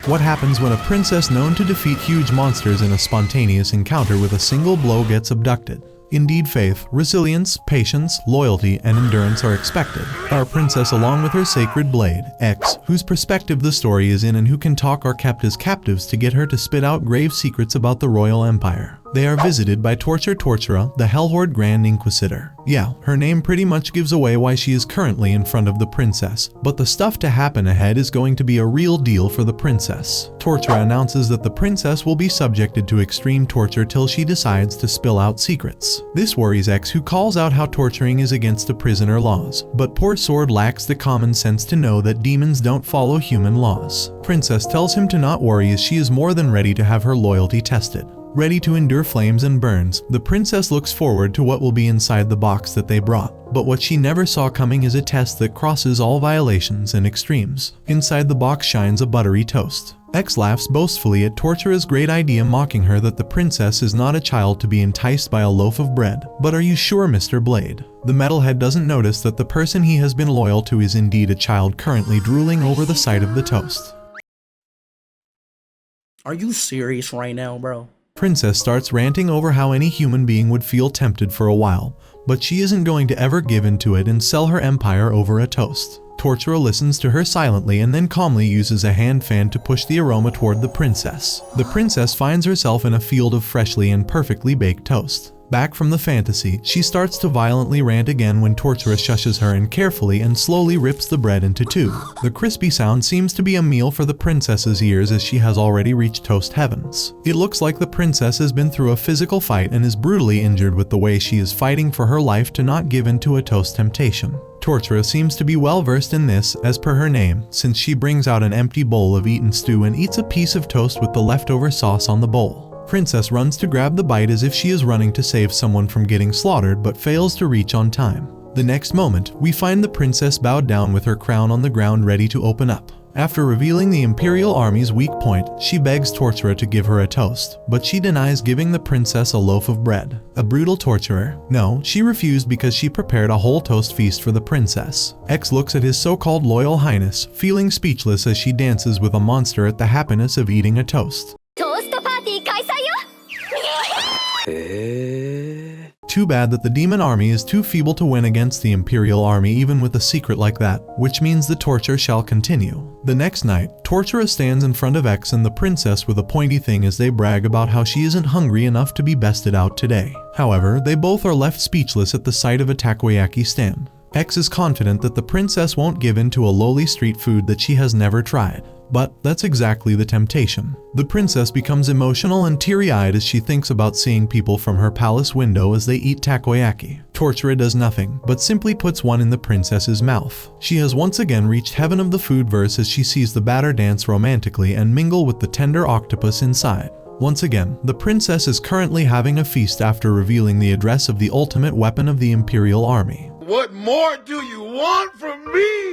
What happens when a princess known to defeat huge monsters in a spontaneous encounter with a single blow gets abducted? Indeed, faith, resilience, patience, loyalty, and endurance are expected. Our princess, along with her sacred blade, X, whose perspective the story is in and who can talk, are kept as captives to get her to spit out grave secrets about the royal empire. They are visited by Tortura, the Hellhorde Grand Inquisitor. Yeah, her name pretty much gives away why she is currently in front of the princess, but the stuff to happen ahead is going to be a real deal for the princess. Tortura announces that the princess will be subjected to extreme torture till she decides to spill out secrets. This worries X, who calls out how torturing is against the prisoner laws, but poor Sword lacks the common sense to know that demons don't follow human laws. Princess tells him to not worry as she is more than ready to have her loyalty tested. Ready to endure flames and burns, the princess looks forward to what will be inside the box that they brought. But what she never saw coming is a test that crosses all violations and extremes. Inside the box shines a buttery toast. X laughs boastfully at Tortura's great idea, mocking her that the princess is not a child to be enticed by a loaf of bread. But are you sure, Mr. Blade? The metalhead doesn't notice that the person he has been loyal to is indeed a child currently drooling over the sight of the toast. Are you serious right now, bro? Princess starts ranting over how any human being would feel tempted for a while, but she isn't going to ever give in to it and sell her empire over a toast. Tortura listens to her silently and then calmly uses a hand fan to push the aroma toward the princess. The princess finds herself in a field of freshly and perfectly baked toast. Back from the fantasy, she starts to violently rant again when Tortura shushes her and carefully and slowly rips the bread into two. The crispy sound seems to be a meal for the princess's ears as she has already reached toast heavens. It looks like the princess has been through a physical fight and is brutally injured with the way she is fighting for her life to not give in to a toast temptation. Tortura seems to be well versed in this, as per her name, since she brings out an empty bowl of eaten stew and eats a piece of toast with the leftover sauce on the bowl. Princess runs to grab the bite as if she is running to save someone from getting slaughtered, but fails to reach on time. The next moment, we find the princess bowed down with her crown on the ground ready to open up. After revealing the Imperial Army's weak point, she begs Tortura to give her a toast, but she denies giving the princess a loaf of bread. A brutal torturer? No, she refused because she prepared a whole toast feast for the princess. X looks at his so-called loyal highness, feeling speechless as she dances with a monster at the happiness of eating a toast. Too bad that the demon army is too feeble to win against the Imperial army even with a secret like that, which means the torture shall continue. The next night, Tortura stands in front of X and the princess with a pointy thing as they brag about how she isn't hungry enough to be bested out today. However, they both are left speechless at the sight of a takoyaki stand. X is confident that the princess won't give in to a lowly street food that she has never tried. But that's exactly the temptation. The princess becomes emotional and teary-eyed as she thinks about seeing people from her palace window as they eat takoyaki. Tortura does nothing, but simply puts one in the princess's mouth. She has once again reached heaven of the food verse as she sees the batter dance romantically and mingle with the tender octopus inside. Once again, the princess is currently having a feast after revealing the address of the ultimate weapon of the Imperial Army. What more do you want from me?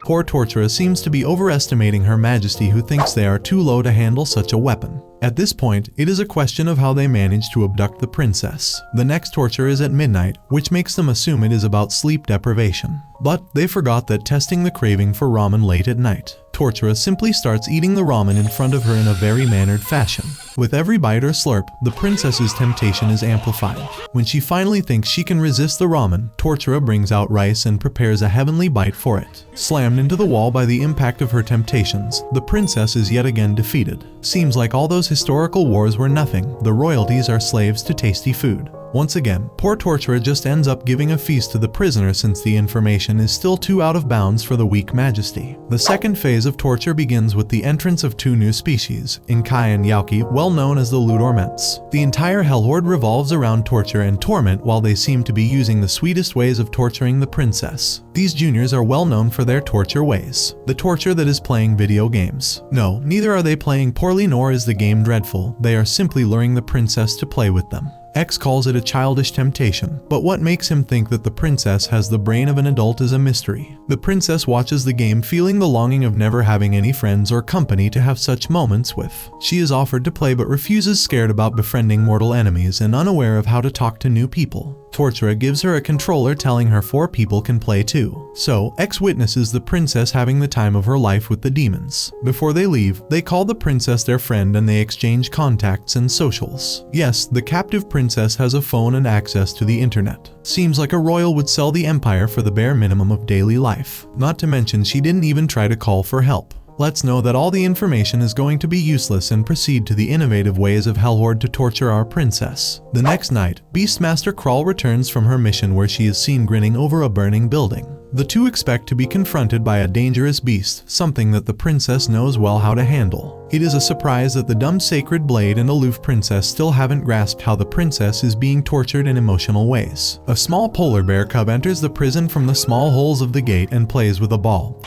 Poor Tortura seems to be overestimating Her Majesty, who thinks they are too low to handle such a weapon. At this point, it is a question of how they manage to abduct the princess. The next torture is at midnight, which makes them assume it is about sleep deprivation. But they forgot that testing the craving for ramen late at night. Tortura simply starts eating the ramen in front of her in a very mannered fashion. With every bite or slurp, the princess's temptation is amplified. When she finally thinks she can resist the ramen, Tortura brings out rice and prepares a heavenly bite for it. Slammed into the wall by the impact of her temptations, the princess is yet again defeated. Seems like all those historical wars were nothing. The royalties are slaves to tasty food. Once again, poor Tortura just ends up giving a feast to the prisoner since the information is still too out of bounds for the weak majesty. The second phase of torture begins with the entrance of two new species, Inkai and Yauki, well known as the Ludorments. The entire Hellhorde revolves around torture and torment, while they seem to be using the sweetest ways of torturing the princess. These juniors are well known for their torture ways. The torture that is playing video games. No, neither are they playing poorly nor is the game dreadful. They are simply luring the princess to play with them. X calls it a childish temptation, but what makes him think that the princess has the brain of an adult is a mystery. The princess watches the game, feeling the longing of never having any friends or company to have such moments with. She is offered to play but refuses, scared about befriending mortal enemies and unaware of how to talk to new people. Tortura gives her a controller telling her 4 people can play too. So, X witnesses the princess having the time of her life with the demons. Before they leave, they call the princess their friend and they exchange contacts and socials. Yes, the captive princess has a phone and access to the internet. Seems like a royal would sell the empire for the bare minimum of daily life. Not to mention she didn't even try to call for help. Let's know that all the information is going to be useless and proceed to the innovative ways of Hellhorde to torture our princess. The next night, Beastmaster Kral returns from her mission where she is seen grinning over a burning building. The two expect to be confronted by a dangerous beast, something that the princess knows well how to handle. It is a surprise that the dumb sacred blade and aloof princess still haven't grasped how the princess is being tortured in emotional ways. A small polar bear cub enters the prison from the small holes of the gate and plays with a ball.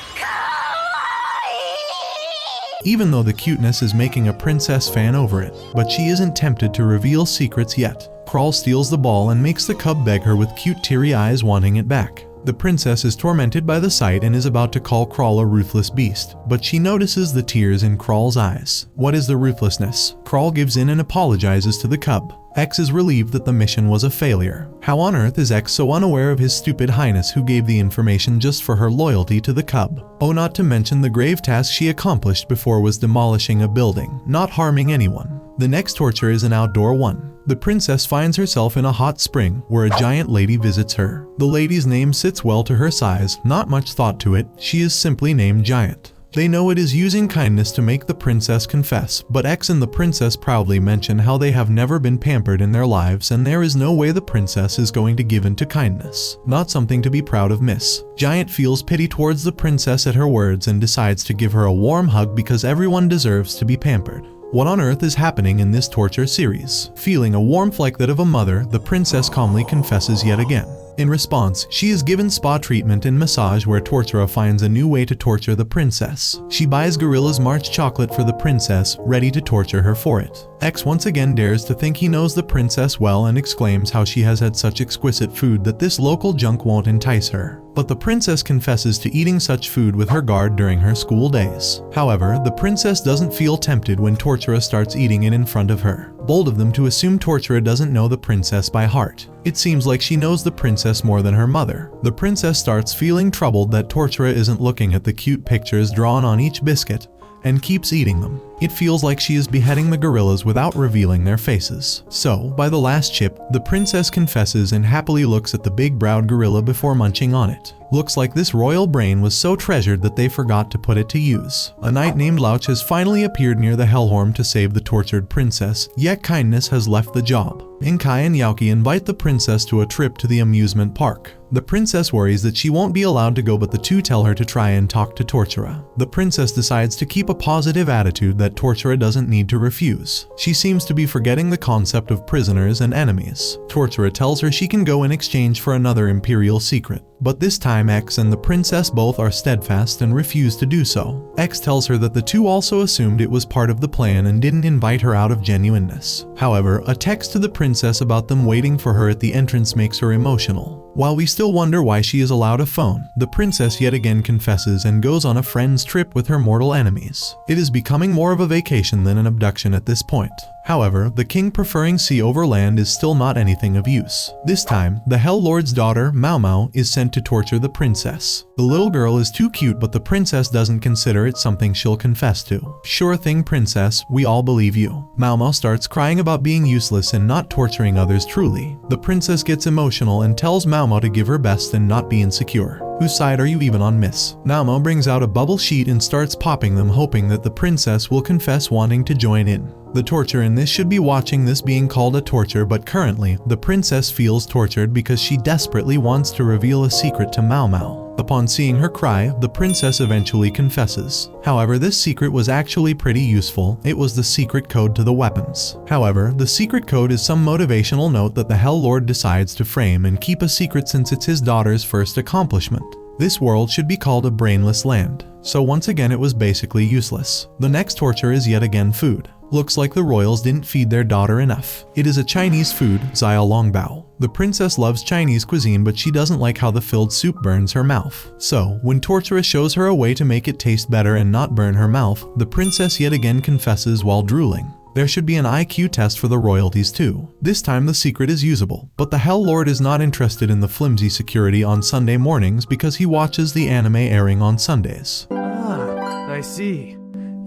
Even though the cuteness is making a princess fan over it, but she isn't tempted to reveal secrets yet. Kral steals the ball and makes the cub beg her with cute teary eyes wanting it back. The princess is tormented by the sight and is about to call Kral a ruthless beast, but she notices the tears in Kral's eyes. What is the ruthlessness? Kral gives in and apologizes to the cub. X is relieved that the mission was a failure. How on earth is X so unaware of his stupid highness who gave the information just for her loyalty to the cub? Oh, not to mention the grave task she accomplished before was demolishing a building, not harming anyone. The next torture is an outdoor one. The princess finds herself in a hot spring where a giant lady visits her. The lady's name sits well to her size, not much thought to it, she is simply named Giant. They know it is using kindness to make the princess confess, but X and the princess proudly mention how they have never been pampered in their lives and there is no way the princess is going to give in to kindness. Not something to be proud of, miss. Giant feels pity towards the princess at her words and decides to give her a warm hug because everyone deserves to be pampered. What on earth is happening in this torture series? Feeling a warmth like that of a mother, the princess calmly confesses yet again. In response, she is given spa treatment and massage where Tortura finds a new way to torture the princess. She buys Gorilla's March chocolate for the princess, ready to torture her for it. X once again dares to think he knows the princess well and exclaims how she has had such exquisite food that this local junk won't entice her. But the princess confesses to eating such food with her guard during her school days. However, the princess doesn't feel tempted when Tortura starts eating it in front of her. Bold of them to assume Tortura doesn't know the princess by heart. It seems like she knows the princess more than her mother. The princess starts feeling troubled that Tortura isn't looking at the cute pictures drawn on each biscuit and keeps eating them. It feels like she is beheading the gorillas without revealing their faces. So, by the last chip, the princess confesses and happily looks at the big-browed gorilla before munching on it. Looks like this royal brain was so treasured that they forgot to put it to use. A knight named Louch has finally appeared near the Hellhorn to save the tortured princess, yet kindness has left the job. Inkai and Yauki invite the princess to a trip to the amusement park. The princess worries that she won't be allowed to go, but the two tell her to try and talk to Tortura. The princess decides to keep a positive attitude that Tortura doesn't need to refuse. She seems to be forgetting the concept of prisoners and enemies. Tortura tells her she can go in exchange for another imperial secret. But this time X and the princess both are steadfast and refuse to do so. X tells her that the two also assumed it was part of the plan and didn't invite her out of genuineness. However, a text to the princess about them waiting for her at the entrance makes her emotional. While we still wonder why she is allowed a phone, the princess yet again confesses and goes on a friend's trip with her mortal enemies. It is becoming more of a vacation than an abduction at this point. However, the king preferring sea over land is still not anything of use. This time, the Hell Lord's daughter, Mau Mau, is sent to torture the princess. The little girl is too cute, but the princess doesn't consider it something she'll confess to. Sure thing, princess, we all believe you. Mau Mau starts crying about being useless and not torturing others truly. The princess gets emotional and tells Mau Mau to give her best and not be insecure. Whose side are you even on, miss? Mau Mau brings out a bubble sheet and starts popping them, hoping that the princess will confess wanting to join in. The torture in this should be watching this being called a torture, but currently, the princess feels tortured because she desperately wants to reveal a secret to Mau Mau. Upon seeing her cry, the princess eventually confesses. However, this secret was actually pretty useful. It was the secret code to the weapons. However, the secret code is some motivational note that the Hell Lord decides to frame and keep a secret since it's his daughter's first accomplishment. This world should be called a brainless land. So once again it was basically useless. The next torture is yet again food. Looks like the royals didn't feed their daughter enough. It is a Chinese food, Xia Longbao. The princess loves Chinese cuisine, but she doesn't like how the filled soup burns her mouth. So, when Tortura shows her a way to make it taste better and not burn her mouth, the princess yet again confesses while drooling. There should be an IQ test for the royalties too. This time the secret is usable, but the Hell Lord is not interested in the flimsy security on Sunday mornings because he watches the anime airing on Sundays. I see.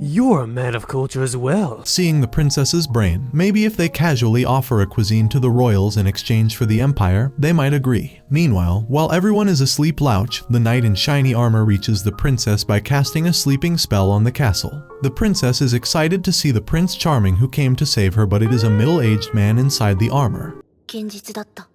You're a man of culture as well. Seeing the princess's brain, maybe if they casually offer a cuisine to the royals in exchange for the empire, they might agree. Meanwhile, while everyone is asleep, Louch, the knight in shiny armor, reaches the princess by casting a sleeping spell on the castle. The princess is excited to see the Prince Charming who came to save her, but it is a middle-aged man inside the armor. 現実だった。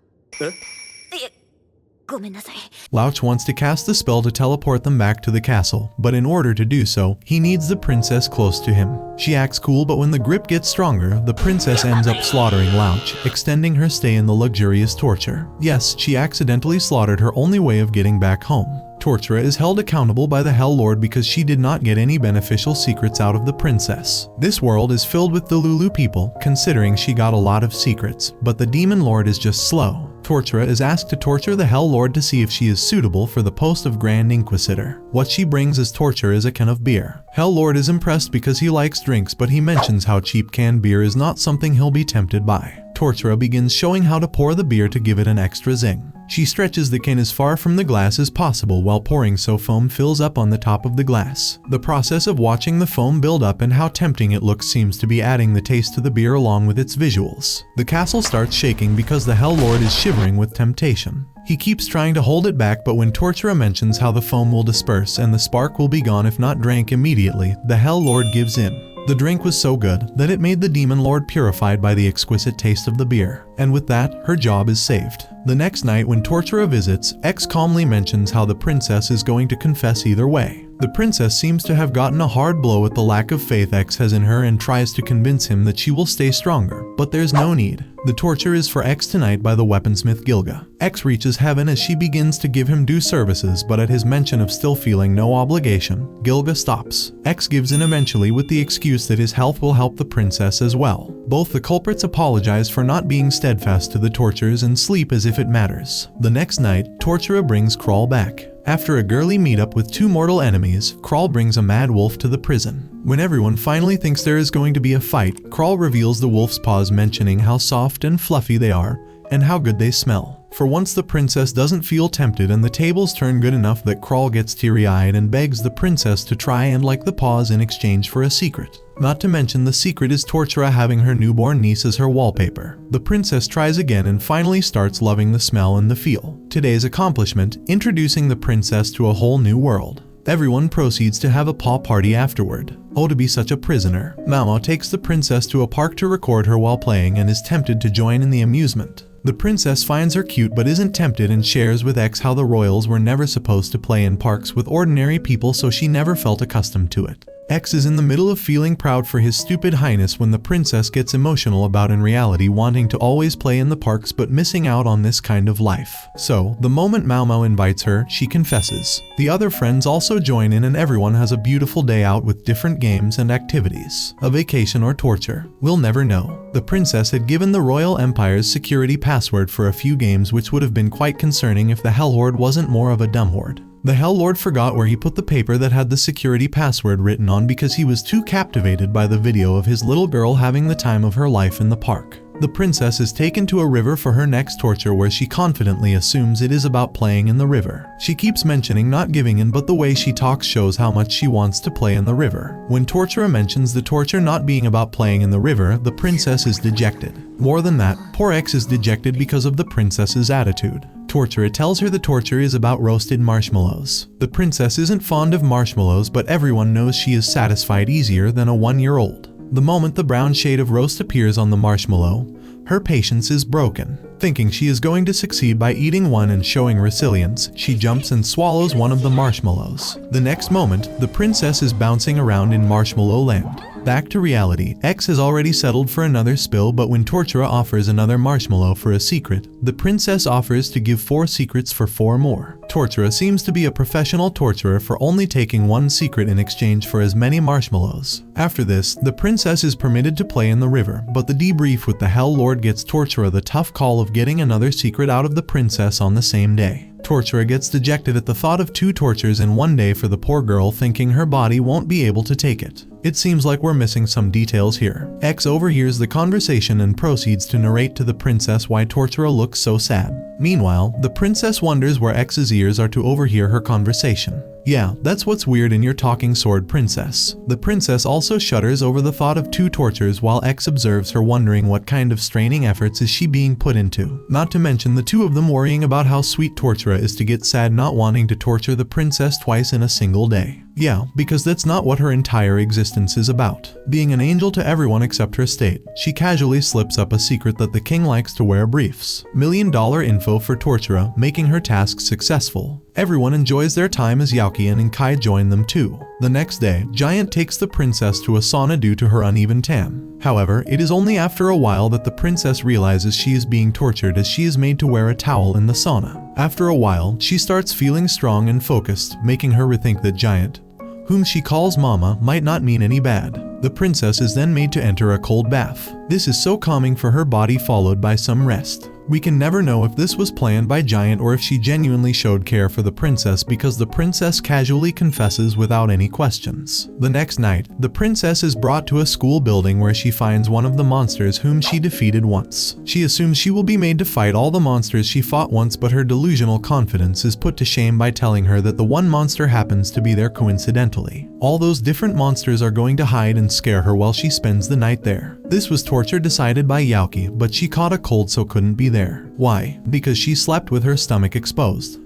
ごめんなさい。 Louch wants to cast the spell to teleport them back to the castle, but in order to do so, he needs the princess close to him. She acts cool, but when the grip gets stronger, the princess ends up slaughtering Louch, extending her stay in the luxurious torture. Yes, she accidentally slaughtered her only way of getting back home. Tortura is held accountable by the Hell Lord because she did not get any beneficial secrets out of the princess. This world is filled with the Lulu people, considering she got a lot of secrets, but the Demon Lord is just slow. Tortura is asked to torture the Hell Lord to see if she is suitable for the post of Grand Inquisitor. What she brings as torture is a can of beer. Hell Lord is impressed because he likes drinks, but he mentions how cheap canned beer is not something he'll be tempted by. Tortura begins showing how to pour the beer to give it an extra zing. She stretches the can as far from the glass as possible while pouring so foam fills up on the top of the glass. The process of watching the foam build up and how tempting it looks seems to be adding the taste to the beer along with its visuals. The castle starts shaking because the Hell Lord is shivering with temptation. He keeps trying to hold it back, but when Tortura mentions how the foam will disperse and the spark will be gone if not drank immediately, the Hell Lord gives in. The drink was so good that it made the Demon Lord purified by the exquisite taste of the beer, and with that, her job is saved. The next night when Tortura visits, X calmly mentions how the princess is going to confess either way. The princess seems to have gotten a hard blow at the lack of faith X has in her and tries to convince him that she will stay stronger, but there's no need. The torture is for X tonight by the weaponsmith Gilga. X reaches heaven as she begins to give him due services, but at his mention of still feeling no obligation, Gilga stops. X gives in eventually with the excuse that his health will help the princess as well. Both the culprits apologize for not being steadfast to the tortures and sleep as if it matters. The next night, Tortura brings Crawl back. After a girly meetup with two mortal enemies, Crawl brings a mad wolf to the prison. When everyone finally thinks there is going to be a fight, Crawl reveals the wolf's paws, mentioning how soft and fluffy they are and how good they smell. For once, the princess doesn't feel tempted and the tables turn good enough that Crawl gets teary-eyed and begs the princess to try and like the paws in exchange for a secret. Not to mention the secret is Tortura having her newborn niece as her wallpaper. The princess tries again and finally starts loving the smell and the feel. Today's accomplishment, introducing the princess to a whole new world. Everyone proceeds to have a paw party afterward. Oh, to be such a prisoner. Mamo takes the princess to a park to record her while playing and is tempted to join in the amusement. The princess finds her cute but isn't tempted and shares with X how the royals were never supposed to play in parks with ordinary people, so she never felt accustomed to it. X is in the middle of feeling proud for his stupid highness when the princess gets emotional about in reality wanting to always play in the parks but missing out on this kind of life. So, the moment Mao Mao invites her, she confesses. The other friends also join in and everyone has a beautiful day out with different games and activities. A vacation or torture? We'll never know. The princess had given the Royal Empire's security password for a few games, which would have been quite concerning if the Hell Horde wasn't more of a dumb horde. The Hell Lord forgot where he put the paper that had the security password written on because he was too captivated by the video of his little girl having the time of her life in the park. The princess is taken to a river for her next torture, where she confidently assumes it is about playing in the river. She keeps mentioning not giving in, but the way she talks shows how much she wants to play in the river. When Tortura mentions the torture not being about playing in the river, the princess is dejected. More than that, poor X is dejected because of the princess's attitude. Tortura tells her the torture is about roasted marshmallows. The princess isn't fond of marshmallows, but everyone knows she is satisfied easier than a 1-year-old. The moment the brown shade of roast appears on the marshmallow, her patience is broken. Thinking she is going to succeed by eating one and showing resilience, she jumps and swallows one of the marshmallows. The next moment, the princess is bouncing around in Marshmallow Land. Back to reality, X has already settled for another spill, but when Tortura offers another marshmallow for a secret, the princess offers to give 4 secrets for 4 more. Tortura seems to be a professional torturer for only taking 1 secret in exchange for as many marshmallows. After this, the princess is permitted to play in the river, but the debrief with the Hell Lord gets Tortura the tough call of getting another secret out of the princess on the same day. Tortura gets dejected at the thought of 2 tortures in one day for the poor girl, thinking her body won't be able to take it. It seems like we're missing some details here. X overhears the conversation and proceeds to narrate to the princess why Tortura looks so sad. Meanwhile, the princess wonders where X's ears are to overhear her conversation. Yeah, that's what's weird in your talking sword, princess. The princess also shudders over the thought of two tortures while X observes her, wondering what kind of straining efforts is she being put into. Not to mention the two of them worrying about how sweet Tortura is to get sad not wanting to torture the princess twice in a single day. Yeah, because that's not what her entire existence is about. Being an angel to everyone except her state, she casually slips up a secret that the king likes to wear briefs. $1 million info for Tortura, making her task successful. Everyone enjoys their time as Yaoki and Inkai join them too. The next day, Giant takes the princess to a sauna due to her uneven tan. However, it is only after a while that the princess realizes she is being tortured as she is made to wear a towel in the sauna. After a while, she starts feeling strong and focused, making her rethink that Giant, whom she calls Mama, might not mean any bad. The princess is then made to enter a cold bath. This is so calming for her body, followed by some rest. We can never know if this was planned by Giant or if she genuinely showed care for the princess, because the princess casually confesses without any questions. The next night, the princess is brought to a school building where she finds one of the monsters whom she defeated once. She assumes she will be made to fight all the monsters she fought once, but her delusional confidence is put to shame by telling her that the one monster happens to be there coincidentally. All those different monsters are going to hide and scare her while she spends the night there. This was torture decided by Yaoki, but she caught a cold so couldn't be there. Why? Because she slept with her stomach exposed.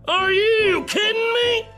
Are you kidding me?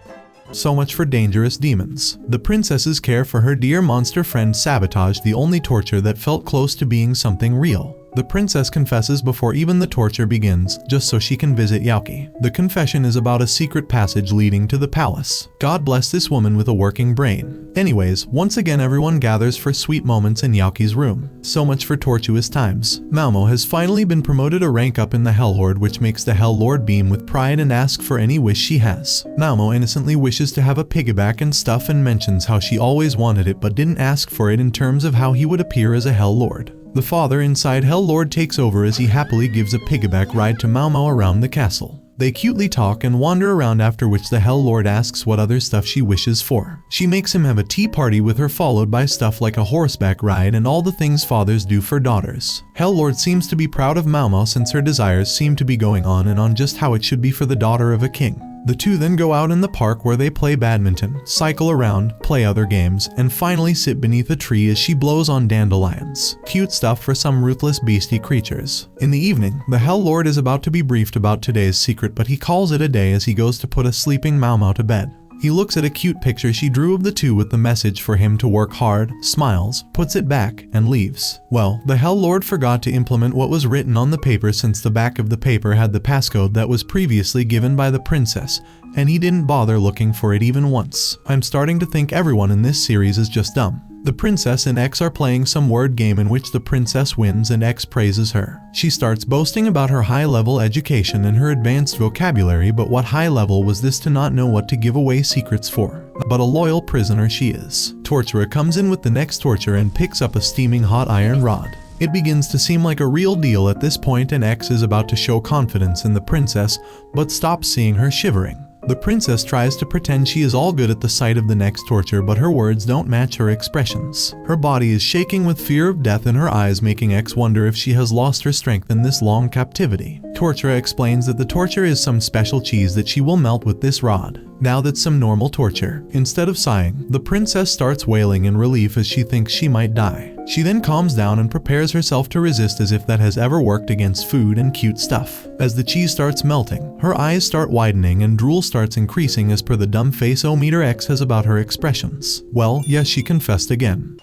So much for dangerous demons. The princess's care for her dear monster friend sabotaged the only torture that felt close to being something real. The princess confesses before even the torture begins, just so she can visit Yaoki. The confession is about a secret passage leading to the palace. God bless this woman with a working brain. Anyways, once again everyone gathers for sweet moments in Yaoki's room. So much for tortuous times. Malmo has finally been promoted a rank up in the Hell Lord, which makes the Hell Lord beam with pride and ask for any wish she has. Malmo innocently wishes to have a piggyback and stuff and mentions how she always wanted it but didn't ask for it in terms of how he would appear as a Hell Lord. The father inside Hell Lord takes over as he happily gives a piggyback ride to Malmo around the castle. They cutely talk and wander around, after which the Hell Lord asks what other stuff she wishes for. She makes him have a tea party with her, followed by stuff like a horseback ride and all the things fathers do for daughters. Hell Lord seems to be proud of Malmo since her desires seem to be going on and on just how it should be for the daughter of a king. The two then go out in the park where they play badminton, cycle around, play other games, and finally sit beneath a tree as she blows on dandelions. Cute stuff for some ruthless beastie creatures. In the evening, the Hell Lord is about to be briefed about today's secret, but he calls it a day as he goes to put a sleeping Malmo to bed. He looks at a cute picture she drew of the two with the message for him to work hard, smiles, puts it back, and leaves. Well, the Hell Lord forgot to implement what was written on the paper, since the back of the paper had the passcode that was previously given by the princess, and he didn't bother looking for it even once. I'm starting to think everyone in this series is just dumb. The princess and X are playing some word game in which the princess wins and X praises her. She starts boasting about her high-level education and her advanced vocabulary, but what high level was this to not know what to give away secrets for? But a loyal prisoner she is. Tortura comes in with the next torture and picks up a steaming hot iron rod. It begins to seem like a real deal at this point, and X is about to show confidence in the princess, but stops, seeing her shivering. The princess tries to pretend she is all good at the sight of the next torture, but her words don't match her expressions. Her body is shaking with fear of death in her eyes, making X wonder if she has lost her strength in this long captivity. Tortura explains that the torture is some special cheese that she will melt with this rod. Now that's some normal torture. Instead of sighing, the princess starts wailing in relief as she thinks she might die. She then calms down and prepares herself to resist, as if that has ever worked against food and cute stuff. As the cheese starts melting, her eyes start widening and drool starts increasing as per the dumb face O-meter X has about her expressions. Well, yes, she confessed again.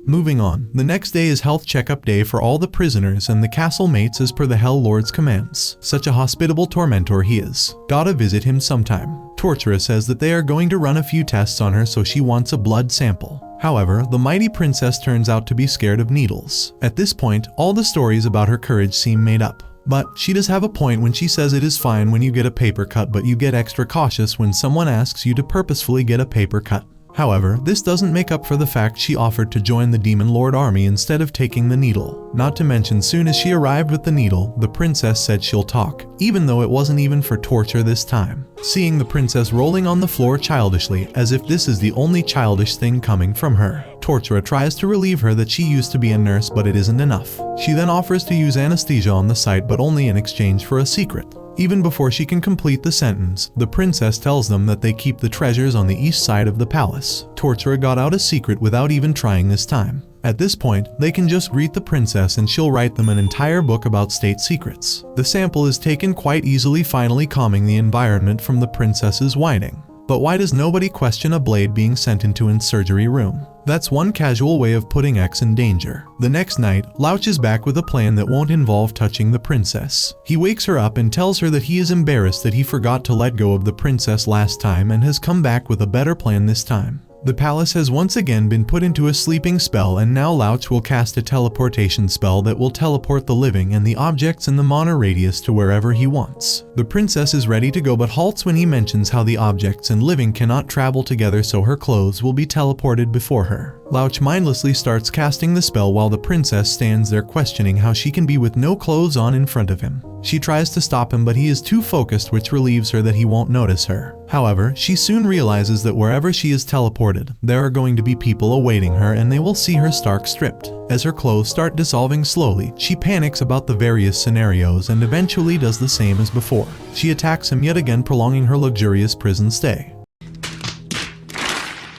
Moving on, the next day is health checkup day for all the prisoners and the castle mates as per the Hell Lord's commands. Such a hospitable tormentor he is. Gotta visit him sometime. Tortura says that they are going to run a few tests on her, so she wants a blood sample. However, the mighty princess turns out to be scared of needles. At this point, all the stories about her courage seem made up. But she does have a point when she says it is fine when you get a paper cut, but you get extra cautious when someone asks you to purposefully get a paper cut. However, this doesn't make up for the fact she offered to join the Demon Lord army instead of taking the needle. Not to mention, soon as she arrived with the needle, the princess said she'll talk, even though it wasn't even for torture this time. Seeing the princess rolling on the floor childishly, as if this is the only childish thing coming from her, Tortura tries to relieve her that she used to be a nurse, but it isn't enough. She then offers to use anesthesia on the site, but only in exchange for a secret. Even before she can complete the sentence, the princess tells them that they keep the treasures on the east side of the palace. Tortura got out a secret without even trying this time. At this point, they can just greet the princess and she'll write them an entire book about state secrets. The sample is taken quite easily, finally calming the environment from the princess's whining. But why does nobody question a blade being sent into an surgery room? That's one casual way of putting X in danger. The next night, Louch is back with a plan that won't involve touching the princess. He wakes her up and tells her that he is embarrassed that he forgot to let go of the princess last time and has come back with a better plan this time. The palace has once again been put into a sleeping spell, and now Louch will cast a teleportation spell that will teleport the living and the objects in the Mana radius to wherever he wants. The princess is ready to go but halts when he mentions how the objects and living cannot travel together, so her clothes will be teleported before her. Louch mindlessly starts casting the spell while the princess stands there questioning how she can be with no clothes on in front of him. She tries to stop him, but he is too focused, which relieves her that he won't notice her. However, she soon realizes that wherever she is teleported, there are going to be people awaiting her and they will see her stark stripped. As her clothes start dissolving slowly, she panics about the various scenarios and eventually does the same as before. She attacks him yet again, prolonging her luxurious prison stay.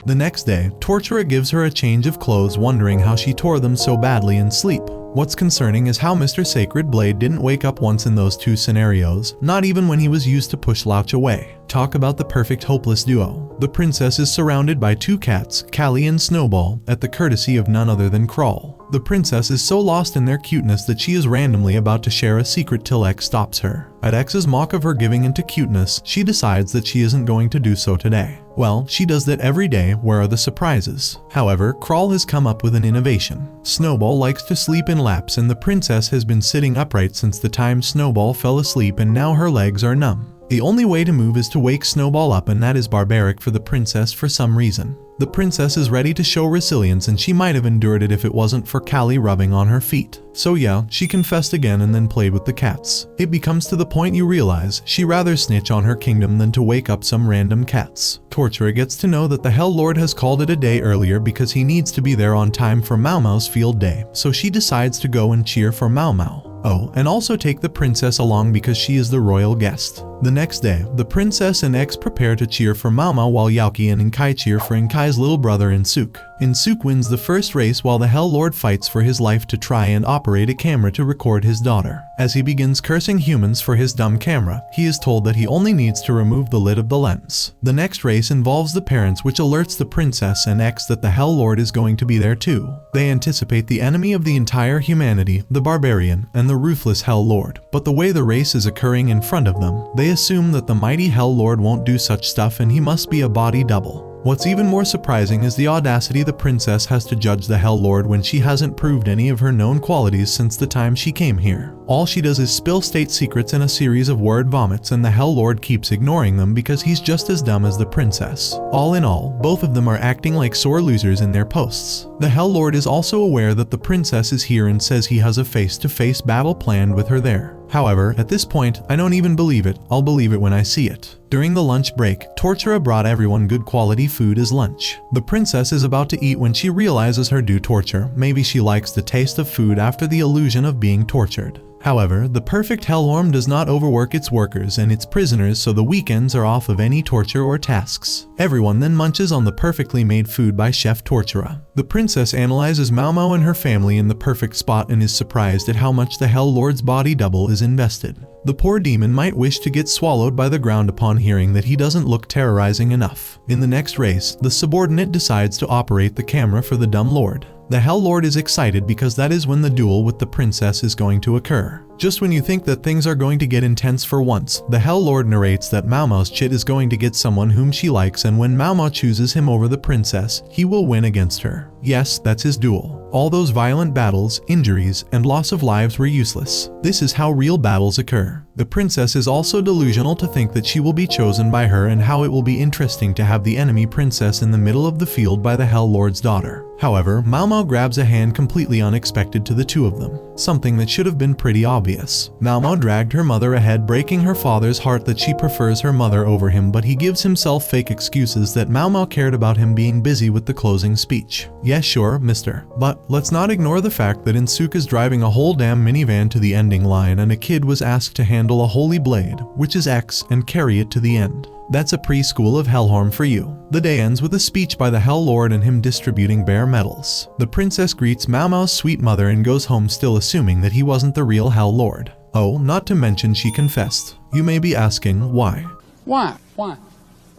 The next day, Tortura gives her a change of clothes, wondering how she tore them so badly in sleep. What's concerning is how Mr. Sacred Blade didn't wake up once in those two scenarios, not even when he was used to push Louch away. Talk about the perfect hopeless duo. The princess is surrounded by two cats, Callie and Snowball, at the courtesy of none other than Crawl. The princess is so lost in their cuteness that she is randomly about to share a secret till X stops her. At X's mock of her giving into cuteness, she decides that she isn't going to do so today. Well, she does that every day. Where are the surprises? However, Crawl has come up with an innovation. Snowball likes to sleep in laps, and the princess has been sitting upright since the time Snowball fell asleep, and now her legs are numb. The only way to move is to wake Snowball up, and that is barbaric for the princess for some reason. The princess is ready to show resilience, and she might have endured it if it wasn't for Callie rubbing on her feet. So yeah, she confessed again and then played with the cats. It becomes to the point you realize she rather snitch on her kingdom than to wake up some random cats. Tortura gets to know that the Hell Lord has called it a day earlier because he needs to be there on time for Mau Mau's field day, so she decides to go and cheer for Mau Mau. Oh, and also take the princess along because she is the royal guest. The next day, the princess and X prepare to cheer for Mau Mau while Yaoki and Inkai cheer for Inkai's little brother Insuk. Insuk wins the first race while the Hell Lord fights for his life to try and operate a camera to record his daughter. As he begins cursing humans for his dumb camera, he is told that he only needs to remove the lid of the lens. The next race involves the parents, which alerts the princess and X that the Hell Lord is going to be there too. They anticipate the enemy of the entire humanity, the barbarian, and the ruthless Hell Lord, but the way the race is occurring in front of them, they assume that the mighty Hell Lord won't do such stuff and he must be a body double. What's even more surprising is the audacity the princess has to judge the Hell Lord when she hasn't proved any of her known qualities since the time she came here. All she does is spill state secrets in a series of word vomits, and the Hell Lord keeps ignoring them because he's just as dumb as the princess. All in all, both of them are acting like sore losers in their posts. The Hell Lord is also aware that the princess is here and says he has a face-to-face battle planned with her there. However, at this point, I don't even believe it. I'll believe it when I see it. During the lunch break, Tortura brought everyone good quality food as lunch. The princess is about to eat when she realizes her due torture. Maybe she likes the taste of food after the illusion of being tortured. However, the perfect Hellworm does not overwork its workers and its prisoners, so the weekends are off of any torture or tasks. Everyone then munches on the perfectly made food by Chef Tortura. The princess analyzes Mau Mau and her family in the perfect spot and is surprised at how much the Hell Lord's body double is invested. The poor demon might wish to get swallowed by the ground upon hearing that he doesn't look terrorizing enough. In the next race, the subordinate decides to operate the camera for the dumb lord. The Hell Lord is excited because that is when the duel with the princess is going to occur. Just when you think that things are going to get intense for once, the Hell Lord narrates that Mao Mao's chit is going to get someone whom she likes, and when Mao Mao chooses him over the princess, he will win against her. Yes, that's his duel. All those violent battles, injuries, and loss of lives were useless. This is how real battles occur. The princess is also delusional to think that she will be chosen by her, and how it will be interesting to have the enemy princess in the middle of the field by the Hell Lord's daughter. However, Mao Mao grabs a hand completely unexpected to the two of them, something that should have been pretty obvious. Mao Mao dragged her mother ahead, breaking her father's heart that she prefers her mother over him, but he gives himself fake excuses that Mao Mao cared about him being busy with the closing speech. Yes, sure, mister. But let's not ignore the fact that Insuke is driving a whole damn minivan to the ending line, and a kid was asked to handle a holy blade, which is X, and carry it to the end. That's a preschool of Hellhorn for you. The day ends with a speech by the Hell Lord and him distributing bare medals. The princess greets Mao Mao's sweet mother and goes home, still assuming that he wasn't the real Hell Lord. Oh, not to mention she confessed. You may be asking, why? Why? Why?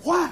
Why?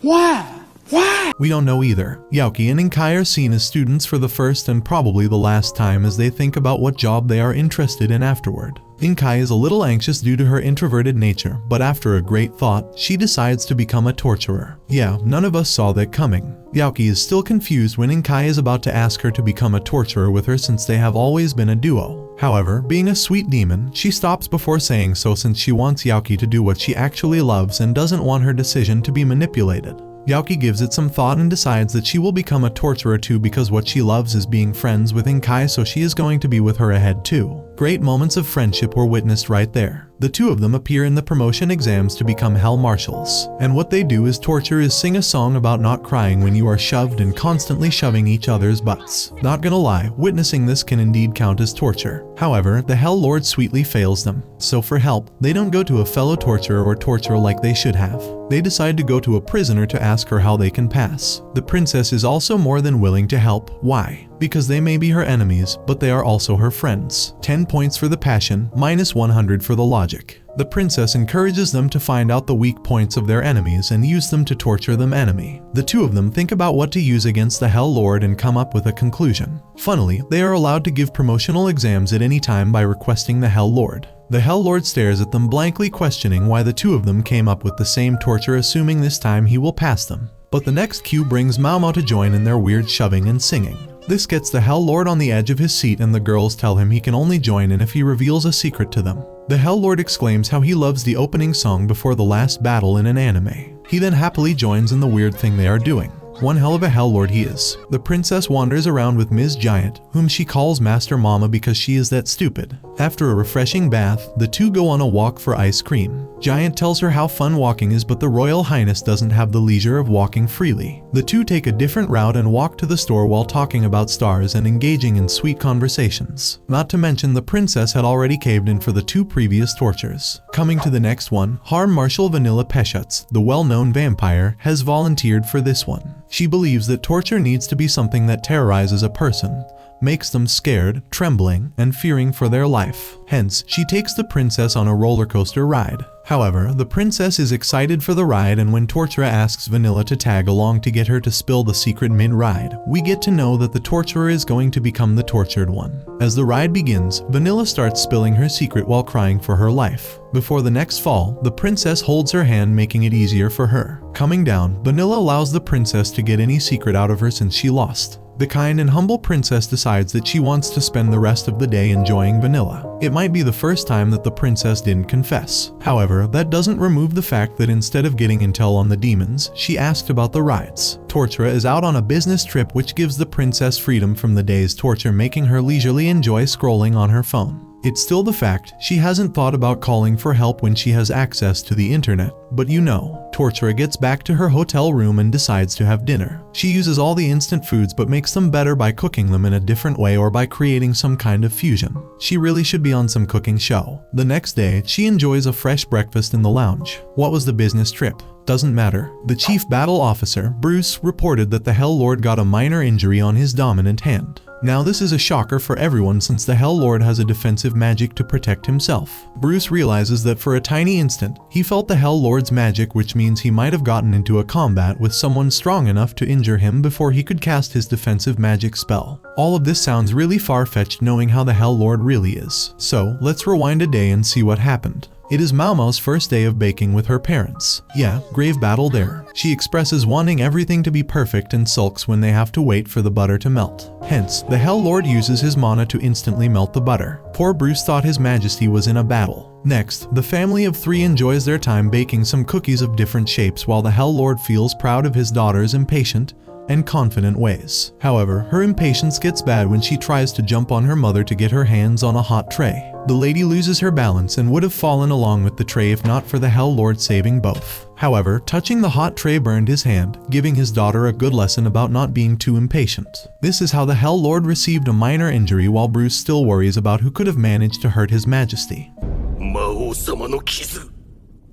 Why? Why? We don't know either. Yaoki and Inkai are seen as students for the first and probably the last time, as they think about what job they are interested in afterward. Inkai is a little anxious due to her introverted nature, but after a great thought, she decides to become a torturer. Yeah, none of us saw that coming. Yaoki is still confused when Inkai is about to ask her to become a torturer with her, since they have always been a duo. However, being a sweet demon, she stops before saying so, since she wants Yaoki to do what she actually loves and doesn't want her decision to be manipulated. Yaoki gives it some thought and decides that she will become a torturer too, because what she loves is being friends with Inkai, so she is going to be with her ahead too. Great moments of friendship were witnessed right there. The two of them appear in the promotion exams to become Hell Marshals, and what they do is torture is sing a song about not crying when you are shoved and constantly shoving each other's butts. Not gonna lie, witnessing this can indeed count as torture. However, the Hell Lord sweetly fails them, so for help, they don't go to a fellow torturer or torturer like they should have. They decide to go to a prisoner to ask her how they can pass. The princess is also more than willing to help. Why? Because they may be her enemies, but they are also her friends. 10 points for the passion, minus 100 for the logic. The princess encourages them to find out the weak points of their enemies and use them to torture them enemy. The two of them think about what to use against the Hell Lord and come up with a conclusion. Funnily, they are allowed to give promotional exams at any time by requesting the Hell Lord. The Hell Lord stares at them blankly, questioning why the two of them came up with the same torture, assuming this time he will pass them. But the next cue brings Mao Mao to join in their weird shoving and singing. This gets the Hell Lord on the edge of his seat, and the girls tell him he can only join in if he reveals a secret to them. The Hell Lord exclaims how he loves the opening song before the last battle in an anime. He then happily joins in the weird thing they are doing. One hell of a Hell Lord he is. The princess wanders around with Ms. Giant, whom she calls Master Mama because she is that stupid. After a refreshing bath, the two go on a walk for ice cream. Giant tells her how fun walking is, but the Royal Highness doesn't have the leisure of walking freely. The two take a different route and walk to the store while talking about stars and engaging in sweet conversations. Not to mention the princess had already caved in for the two previous tortures. Coming to the next one, Harm Marshal Vanilla Peshuts, the well-known vampire, has volunteered for this one. She believes that torture needs to be something that terrorizes a person, makes them scared, trembling, and fearing for their life. Hence, she takes the princess on a roller coaster ride. However, the princess is excited for the ride, and when Tortura asks Vanilla to tag along to get her to spill the secret mid-ride, we get to know that the torturer is going to become the tortured one. As the ride begins, Vanilla starts spilling her secret while crying for her life. Before the next fall, the princess holds her hand, making it easier for her. Coming down, Vanilla allows the princess to get any secret out of her since she lost. The kind and humble princess decides that she wants to spend the rest of the day enjoying Vanilla. It might be the first time that the princess didn't confess. However, that doesn't remove the fact that instead of getting intel on the demons, she asked about the rides. Tortura is out on a business trip, which gives the princess freedom from the day's torture, making her leisurely enjoy scrolling on her phone. It's still the fact she hasn't thought about calling for help when she has access to the internet. But you know, Tortura gets back to her hotel room and decides to have dinner. She uses all the instant foods but makes them better by cooking them in a different way or by creating some kind of fusion. She really should be on some cooking show. The next day, she enjoys a fresh breakfast in the lounge. What was the business trip? Doesn't matter. The chief battle officer, Bruce, reported that the Hell Lord got a minor injury on his dominant hand. Now this is a shocker for everyone since the Hell Lord has a defensive magic to protect himself. Bruce realizes that for a tiny instant, he felt the Hell Lord's magic, which means he might have gotten into a combat with someone strong enough to injure him before he could cast his defensive magic spell. All of this sounds really far-fetched knowing how the Hell Lord really is. So, let's rewind a day and see what happened. It is Mao Mao's first day of baking with her parents. Yeah, grave battle there. She expresses wanting everything to be perfect and sulks when they have to wait for the butter to melt. Hence, the Hell Lord uses his mana to instantly melt the butter. Poor Bruce thought his majesty was in a battle. Next, the family of 3 enjoys their time baking some cookies of different shapes while the Hell Lord feels proud of his daughter's impatient and confident ways. However, her impatience gets bad when she tries to jump on her mother to get her hands on a hot tray. The lady loses her balance and would have fallen along with the tray if not for the Hell Lord saving both. However, touching the hot tray burned his hand, giving his daughter a good lesson about not being too impatient. This is how the Hell Lord received a minor injury while Bruce still worries about who could have managed to hurt his majesty. 魔王様の傷、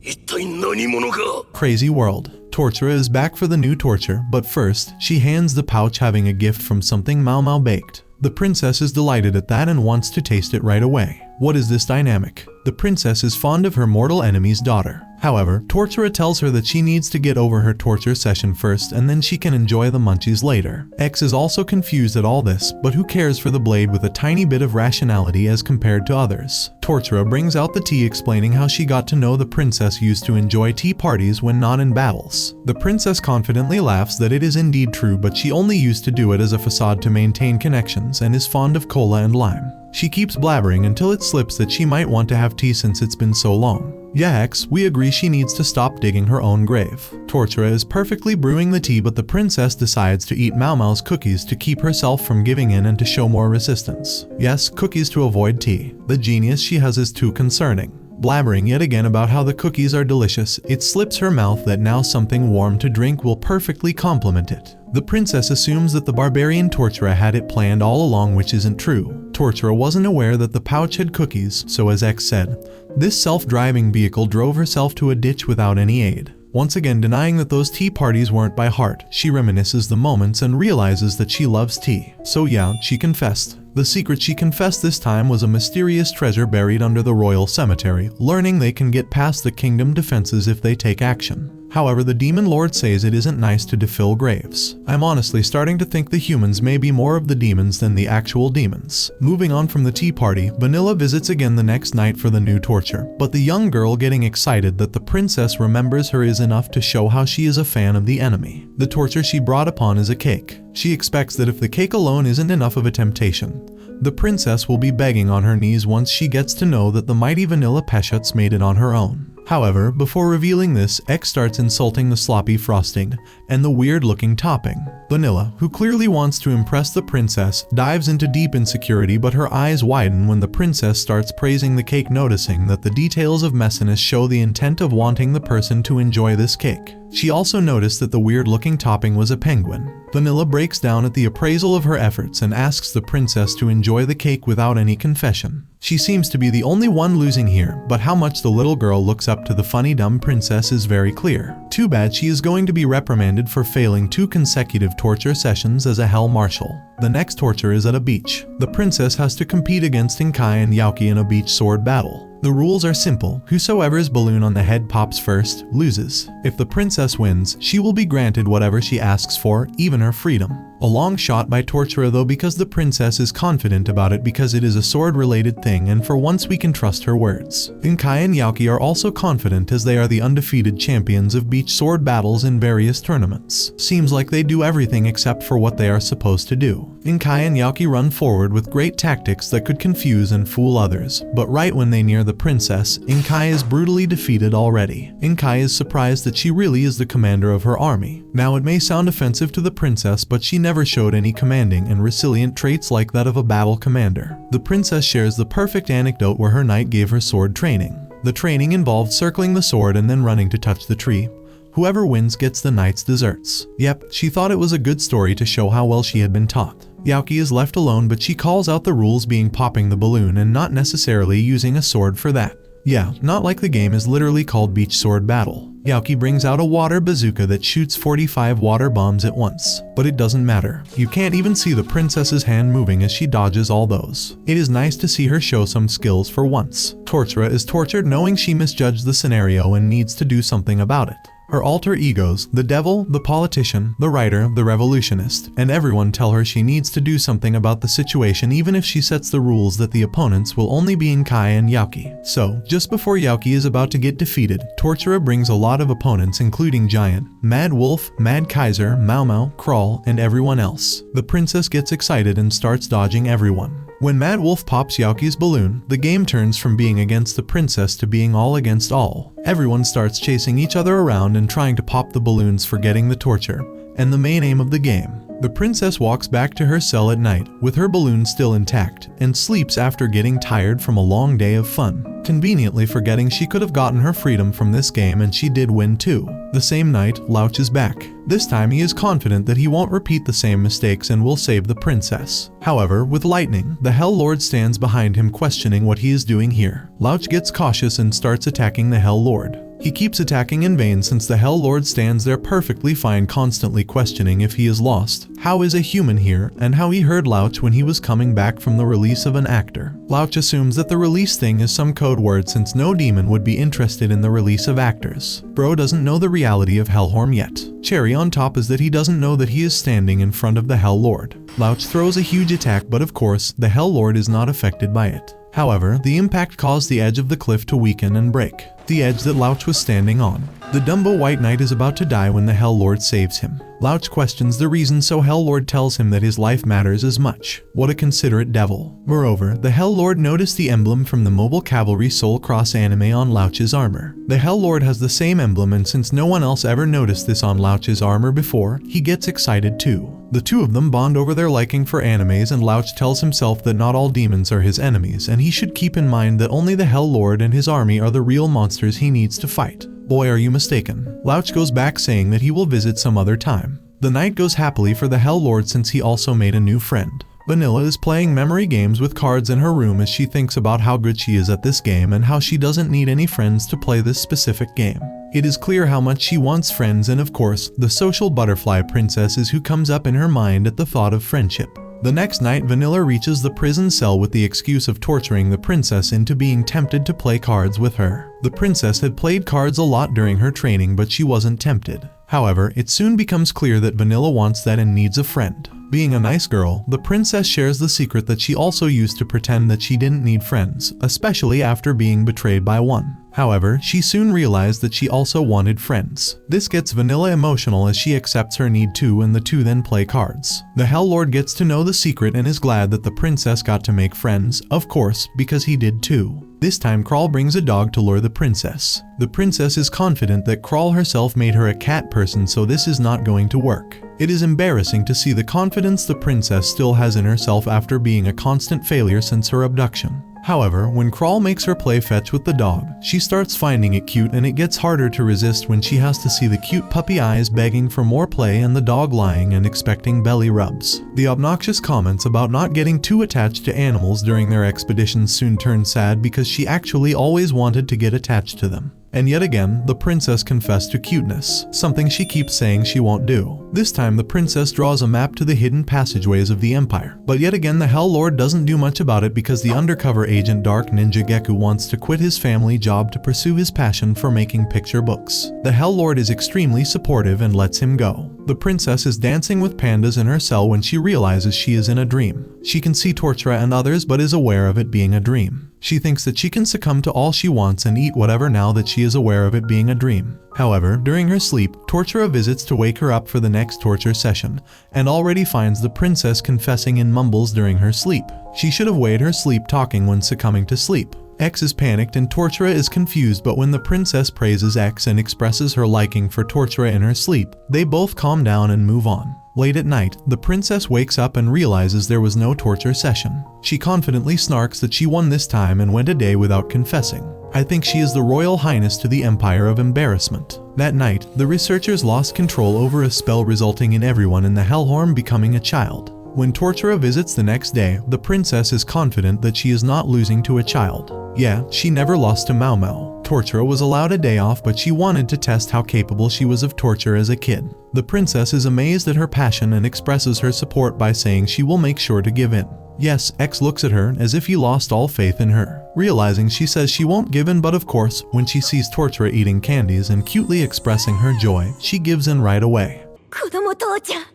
一体何者が。 Crazy world. Tortura is back for the new torture, but first, she hands the pouch having a gift from something Mao Mao baked. The princess is delighted at that and wants to taste it right away. What is this dynamic? The princess is fond of her mortal enemy's daughter. However, Tortura tells her that she needs to get over her torture session first and then she can enjoy the munchies later. X is also confused at all this, but who cares for the blade with a tiny bit of rationality as compared to others. Tortura brings out the tea explaining how she got to know the princess used to enjoy tea parties when not in battles. The princess confidently laughs that it is indeed true, but she only used to do it as a facade to maintain connections and is fond of cola and lime. She keeps blabbering until it slips that she might want to have tea since it's been so long. Yeah, X, we agree she needs to stop digging her own grave. Tortura is perfectly brewing the tea, but the princess decides to eat Mao Mao's cookies to keep herself from giving in and to show more resistance. Yes, cookies to avoid tea. The genius she has is too concerning. Blabbering yet again about how the cookies are delicious, it slips her mouth that now something warm to drink will perfectly complement it. The princess assumes that the barbarian Tortura had it planned all along, which isn't true. Tortura wasn't aware that the pouch had cookies, so as X said, this self-driving vehicle drove herself to a ditch without any aid. Once again denying that those tea parties weren't by heart, she reminisces the moments and realizes that she loves tea. So yeah, she confessed. The secret she confessed this time was a mysterious treasure buried under the royal cemetery, learning they can get past the kingdom defenses if they take action. However, the demon lord says it isn't nice to defill graves. I'm honestly starting to think the humans may be more of the demons than the actual demons. Moving on from the tea party, Vanilla visits again the next night for the new torture, but the young girl getting excited that the princess remembers her is enough to show how she is a fan of the enemy. The torture she brought upon is a cake. She expects that if the cake alone isn't enough of a temptation, the princess will be begging on her knees once she gets to know that the mighty Vanilla Peshuts made it on her own. However, before revealing this, X starts insulting the sloppy frosting and the weird-looking topping. Vanilla, who clearly wants to impress the princess, dives into deep insecurity, but her eyes widen when the princess starts praising the cake, noticing that the details of messiness show the intent of wanting the person to enjoy this cake. She also noticed that the weird-looking topping was a penguin. Vanilla breaks down at the appraisal of her efforts and asks the princess to enjoy the cake without any confession. She seems to be the only one losing here, but how much the little girl looks up to the funny dumb princess is very clear. Too bad she is going to be reprimanded for failing 2 consecutive torture sessions as a hell marshal. The next torture is at a beach. The princess has to compete against Inkai and Yaoki in a beach sword battle. The rules are simple. Whosoever's balloon on the head pops first, loses. If the princess wins, she will be granted whatever she asks for, even her freedom. A long shot by Tortura though, because the princess is confident about it because it is a sword-related thing and for once we can trust her words. Inkai and Yaoki are also confident as they are the undefeated champions of beach sword battles in various tournaments. Seems like they do everything except for what they are supposed to do. Inkai and Yaoki run forward with great tactics that could confuse and fool others, but right when they near the princess, Inkai is brutally defeated already. Inkai is surprised that she really is the commander of her army. Now it may sound offensive to the princess, but she never showed any commanding and resilient traits like that of a battle commander. The princess shares the perfect anecdote where her knight gave her sword training. The training involved circling the sword and then running to touch the tree. Whoever wins gets the knight's desserts. Yep, she thought it was a good story to show how well she had been taught. Yaoki is left alone, but she calls out the rules being popping the balloon and not necessarily using a sword for that. Yeah, not like the game is literally called Beach Sword Battle. Yaoki brings out a water bazooka that shoots 45 water bombs at once. But it doesn't matter. You can't even see the princess's hand moving as she dodges all those. It is nice to see her show some skills for once. Tortura is tortured knowing she misjudged the scenario and needs to do something about it. Her alter egos, the devil, the politician, the writer, the revolutionist, and everyone tell her she needs to do something about the situation even if she sets the rules that the opponents will only be in Kai and Yaoki. So, just before Yaoki is about to get defeated, Tortura brings a lot of opponents including Giant, Mad Wolf, Mad Kaiser, Mau Mau, Crawl, and everyone else. The princess gets excited and starts dodging everyone. When Mad Wolf pops Yaoki's balloon, the game turns from being against the princess to being all against all. Everyone starts chasing each other around and trying to pop the balloons, forgetting the torture and the main aim of the game. The princess walks back to her cell at night with her balloon still intact and sleeps after getting tired from a long day of fun, conveniently forgetting she could have gotten her freedom from this game, and she did win too. The same night, Louch is back. This time he is confident that he won't repeat the same mistakes and will save the princess. However, with lightning, the Hell Lord stands behind him questioning what he is doing here. Louch gets cautious and starts attacking the Hell Lord. He keeps attacking in vain since the Hell Lord stands there perfectly fine, constantly questioning if he is lost, how is a human here, and how he heard Louch when he was coming back from the release of an actor. Louch assumes that the release thing is some code word since no demon would be interested in the release of actors. Bro doesn't know the reality of Hellhorn yet. Cherry on top is that he doesn't know that he is standing in front of the Hell Lord. Louch throws a huge attack, but of course, the Hell Lord is not affected by it. However, the impact caused the edge of the cliff to weaken and break, the edge that Louch was standing on. The Dumbo White Knight is about to die when the Hell Lord saves him. Louch questions the reason, so Hell Lord tells him that his life matters as much. What a considerate devil. Moreover, the Hell Lord noticed the emblem from the Mobile Cavalry Soul Cross anime on Louch's armor. The Hell Lord has the same emblem, and since no one else ever noticed this on Louch's armor before, he gets excited too. The two of them bond over their liking for animes, and Louch tells himself that not all demons are his enemies, and he should keep in mind that only the Hell Lord and his army are the real monsters he needs to fight. Boy, are you mistaken. Louch goes back saying that he will visit some other time. The night goes happily for the Hell Lord since he also made a new friend. Vanilla is playing memory games with cards in her room as she thinks about how good she is at this game and how she doesn't need any friends to play this specific game. It is clear how much she wants friends, and of course, the social butterfly princess is who comes up in her mind at the thought of friendship. The next night, Vanilla reaches the prison cell with the excuse of torturing the princess into being tempted to play cards with her. The princess had played cards a lot during her training, but she wasn't tempted. However, it soon becomes clear that Vanilla wants that and needs a friend. Being a nice girl, the princess shares the secret that she also used to pretend that she didn't need friends, especially after being betrayed by one. However, she soon realized that she also wanted friends. This gets Vanilla emotional as she accepts her need to, and the two then play cards. The Hell Lord gets to know the secret and is glad that the princess got to make friends, of course, because he did too. This time Crawl brings a dog to lure the princess. The princess is confident that Crawl herself made her a cat person, so this is not going to work. It is embarrassing to see the confidence the princess still has in herself after being a constant failure since her abduction. However, when Crawl makes her play fetch with the dog, she starts finding it cute, and it gets harder to resist when she has to see the cute puppy eyes begging for more play and the dog lying and expecting belly rubs. The obnoxious comments about not getting too attached to animals during their expeditions soon turn sad because she actually always wanted to get attached to them. And yet again, the princess confessed to cuteness, something she keeps saying she won't do. This time the princess draws a map to the hidden passageways of the Empire. But yet again, the Hell Lord doesn't do much about it because the undercover agent Dark Ninja Geku wants to quit his family job to pursue his passion for making picture books. The Hell Lord is extremely supportive and lets him go. The princess is dancing with pandas in her cell when she realizes she is in a dream. She can see Tortura and others but is aware of it being a dream. She thinks that she can succumb to all she wants and eat whatever now that she is aware of it being a dream. However, during her sleep, Tortura visits to wake her up for the next torture session, and already finds the princess confessing in mumbles during her sleep. She should have weighed her sleep talking when succumbing to sleep. X is panicked and Tortura is confused, but when the princess praises X and expresses her liking for Tortura in her sleep, they both calm down and move on. Late at night, the princess wakes up and realizes there was no torture session. She confidently snarks that she won this time and went a day without confessing. I think she is the Royal Highness to the Empire of Embarrassment. That night, the researchers lost control over a spell resulting in everyone in the Hellhorn becoming a child. When Tortura visits the next day, the princess is confident that she is not losing to a child. Yeah, she never lost to Mao Mao. Tortura was allowed a day off, but she wanted to test how capable she was of torture as a kid. The princess is amazed at her passion and expresses her support by saying she will make sure to give in. Yes, X looks at her as if he lost all faith in her. Realizing she says she won't give in, but of course, when she sees Tortura eating candies and cutely expressing her joy, she gives in right away. 子供父ちゃんか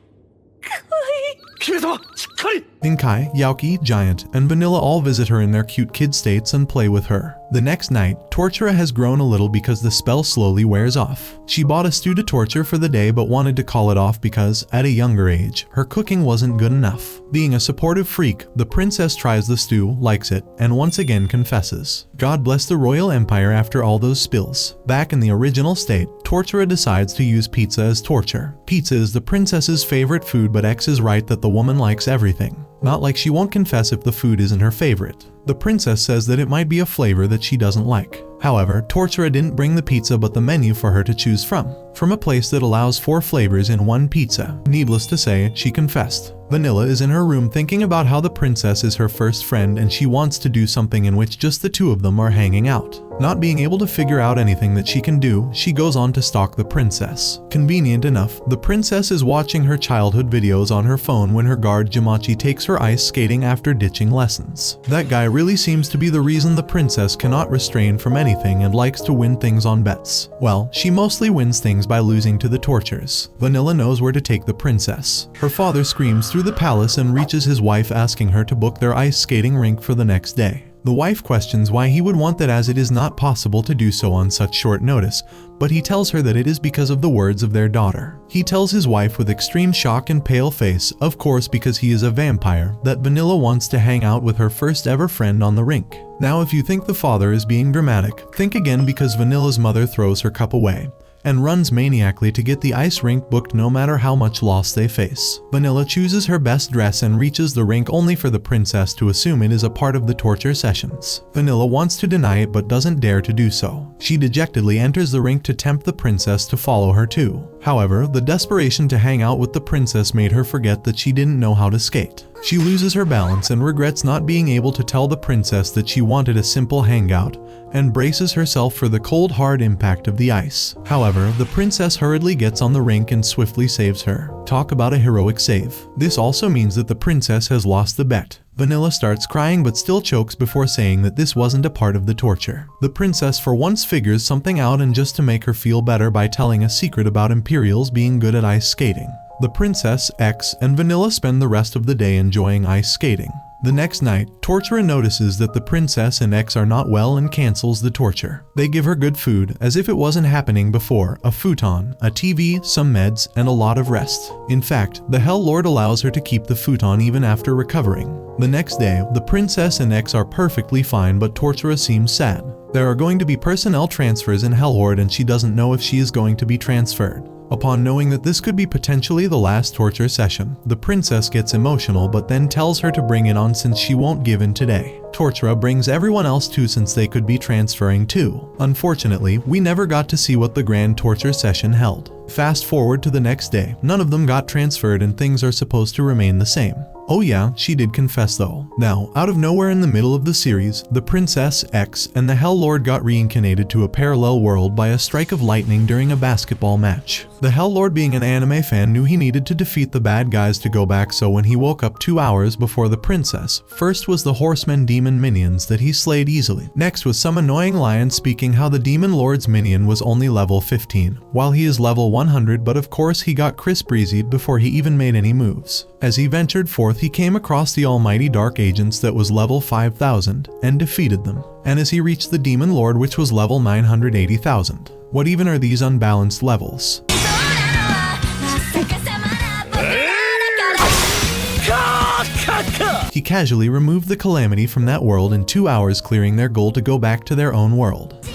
わいい 姫様しっかり Inkai, Yaoki, Giant, and Vanilla all visit her in their cute kid states and play with her. The next night, Tortura has grown a little because the spell slowly wears off. She bought a stew to torture for the day but wanted to call it off because, at a younger age, her cooking wasn't good enough. Being a supportive freak, the princess tries the stew, likes it, and once again confesses. God bless the royal empire after all those spills. Back in the original state, Tortura decides to use pizza as torture. Pizza is the princess's favorite food, but X is right that the woman likes everything. Not like she won't confess if the food isn't her favorite. The princess says that it might be a flavor that she doesn't like. However, Tortura didn't bring the pizza but the menu for her to choose from a place that allows 4 flavors in one pizza. Needless to say, she confessed. Vanilla is in her room thinking about how the princess is her first friend and she wants to do something in which just the two of them are hanging out. Not being able to figure out anything that she can do, she goes on to stalk the princess. Convenient enough, the princess is watching her childhood videos on her phone when her guard Jamachi takes her ice skating after ditching lessons. That guy really seems to be the reason the princess cannot restrain from anything and likes to win things on bets. Well, she mostly wins things by losing to the tortures. Vanilla knows where to take the princess. Her father screams through the palace and reaches his wife asking her to book their ice skating rink for the next day. The wife questions why he would want that as it is not possible to do so on such short notice, but he tells her that it is because of the words of their daughter. He tells his wife with extreme shock and pale face, of course because he is a vampire, that Vanilla wants to hang out with her first ever friend on the rink. Now if you think the father is being dramatic, think again because Vanilla's mother throws her cup away and runs maniacally to get the ice rink booked no matter how much loss they face. Vanilla chooses her best dress and reaches the rink only for the princess to assume it is a part of the torture sessions. Vanilla wants to deny it but doesn't dare to do so. She dejectedly enters the rink to tempt the princess to follow her too. However, the desperation to hang out with the princess made her forget that she didn't know how to skate. She loses her balance and regrets not being able to tell the princess that she wanted a simple hangout, and braces herself for the cold hard impact of the ice. However, the princess hurriedly gets on the rink and swiftly saves her. Talk about a heroic save. This also means that the princess has lost the bet. Vanilla starts crying but still chokes before saying that this wasn't a part of the torture. The princess for once figures something out, and just to make her feel better by telling a secret about Imperials being good at ice skating. The princess, X, and Vanilla spend the rest of the day enjoying ice skating. The next night, Tortura notices that the princess and X are not well and cancels the torture. They give her good food, as if it wasn't happening before, a futon, a TV, some meds, and a lot of rest. In fact, the Hell Lord allows her to keep the futon even after recovering. The next day, the princess and X are perfectly fine, but Tortura seems sad. There are going to be personnel transfers in Hellhorde and she doesn't know if she is going to be transferred. Upon knowing that this could be potentially the last torture session, the princess gets emotional but then tells her to bring it on since she won't give in today. Tortura brings everyone else too since they could be transferring too. Unfortunately, we never got to see what the grand torture session held. Fast forward to the next day, none of them got transferred and things are supposed to remain the same. Oh yeah, she did confess though. Now, out of nowhere in the middle of the series, the Princess, X, and the Hell Lord got reincarnated to a parallel world by a strike of lightning during a basketball match. The Hell Lord, being an anime fan, knew he needed to defeat the bad guys to go back, so when he woke up 2 hours before the princess, first was the horsemen demon minions that he slayed easily. Next was some annoying lion speaking how the demon lord's minion was only level 15, while he is level 100, but of course he got Chris breezied before he even made any moves. As he ventured forth, he came across the almighty dark agents that was level 5000 and defeated them. And as he reached the demon lord, which was level 980,000. What even are these unbalanced levels? He casually removed the calamity from that world in 2 hours, clearing their goal to go back to their own world.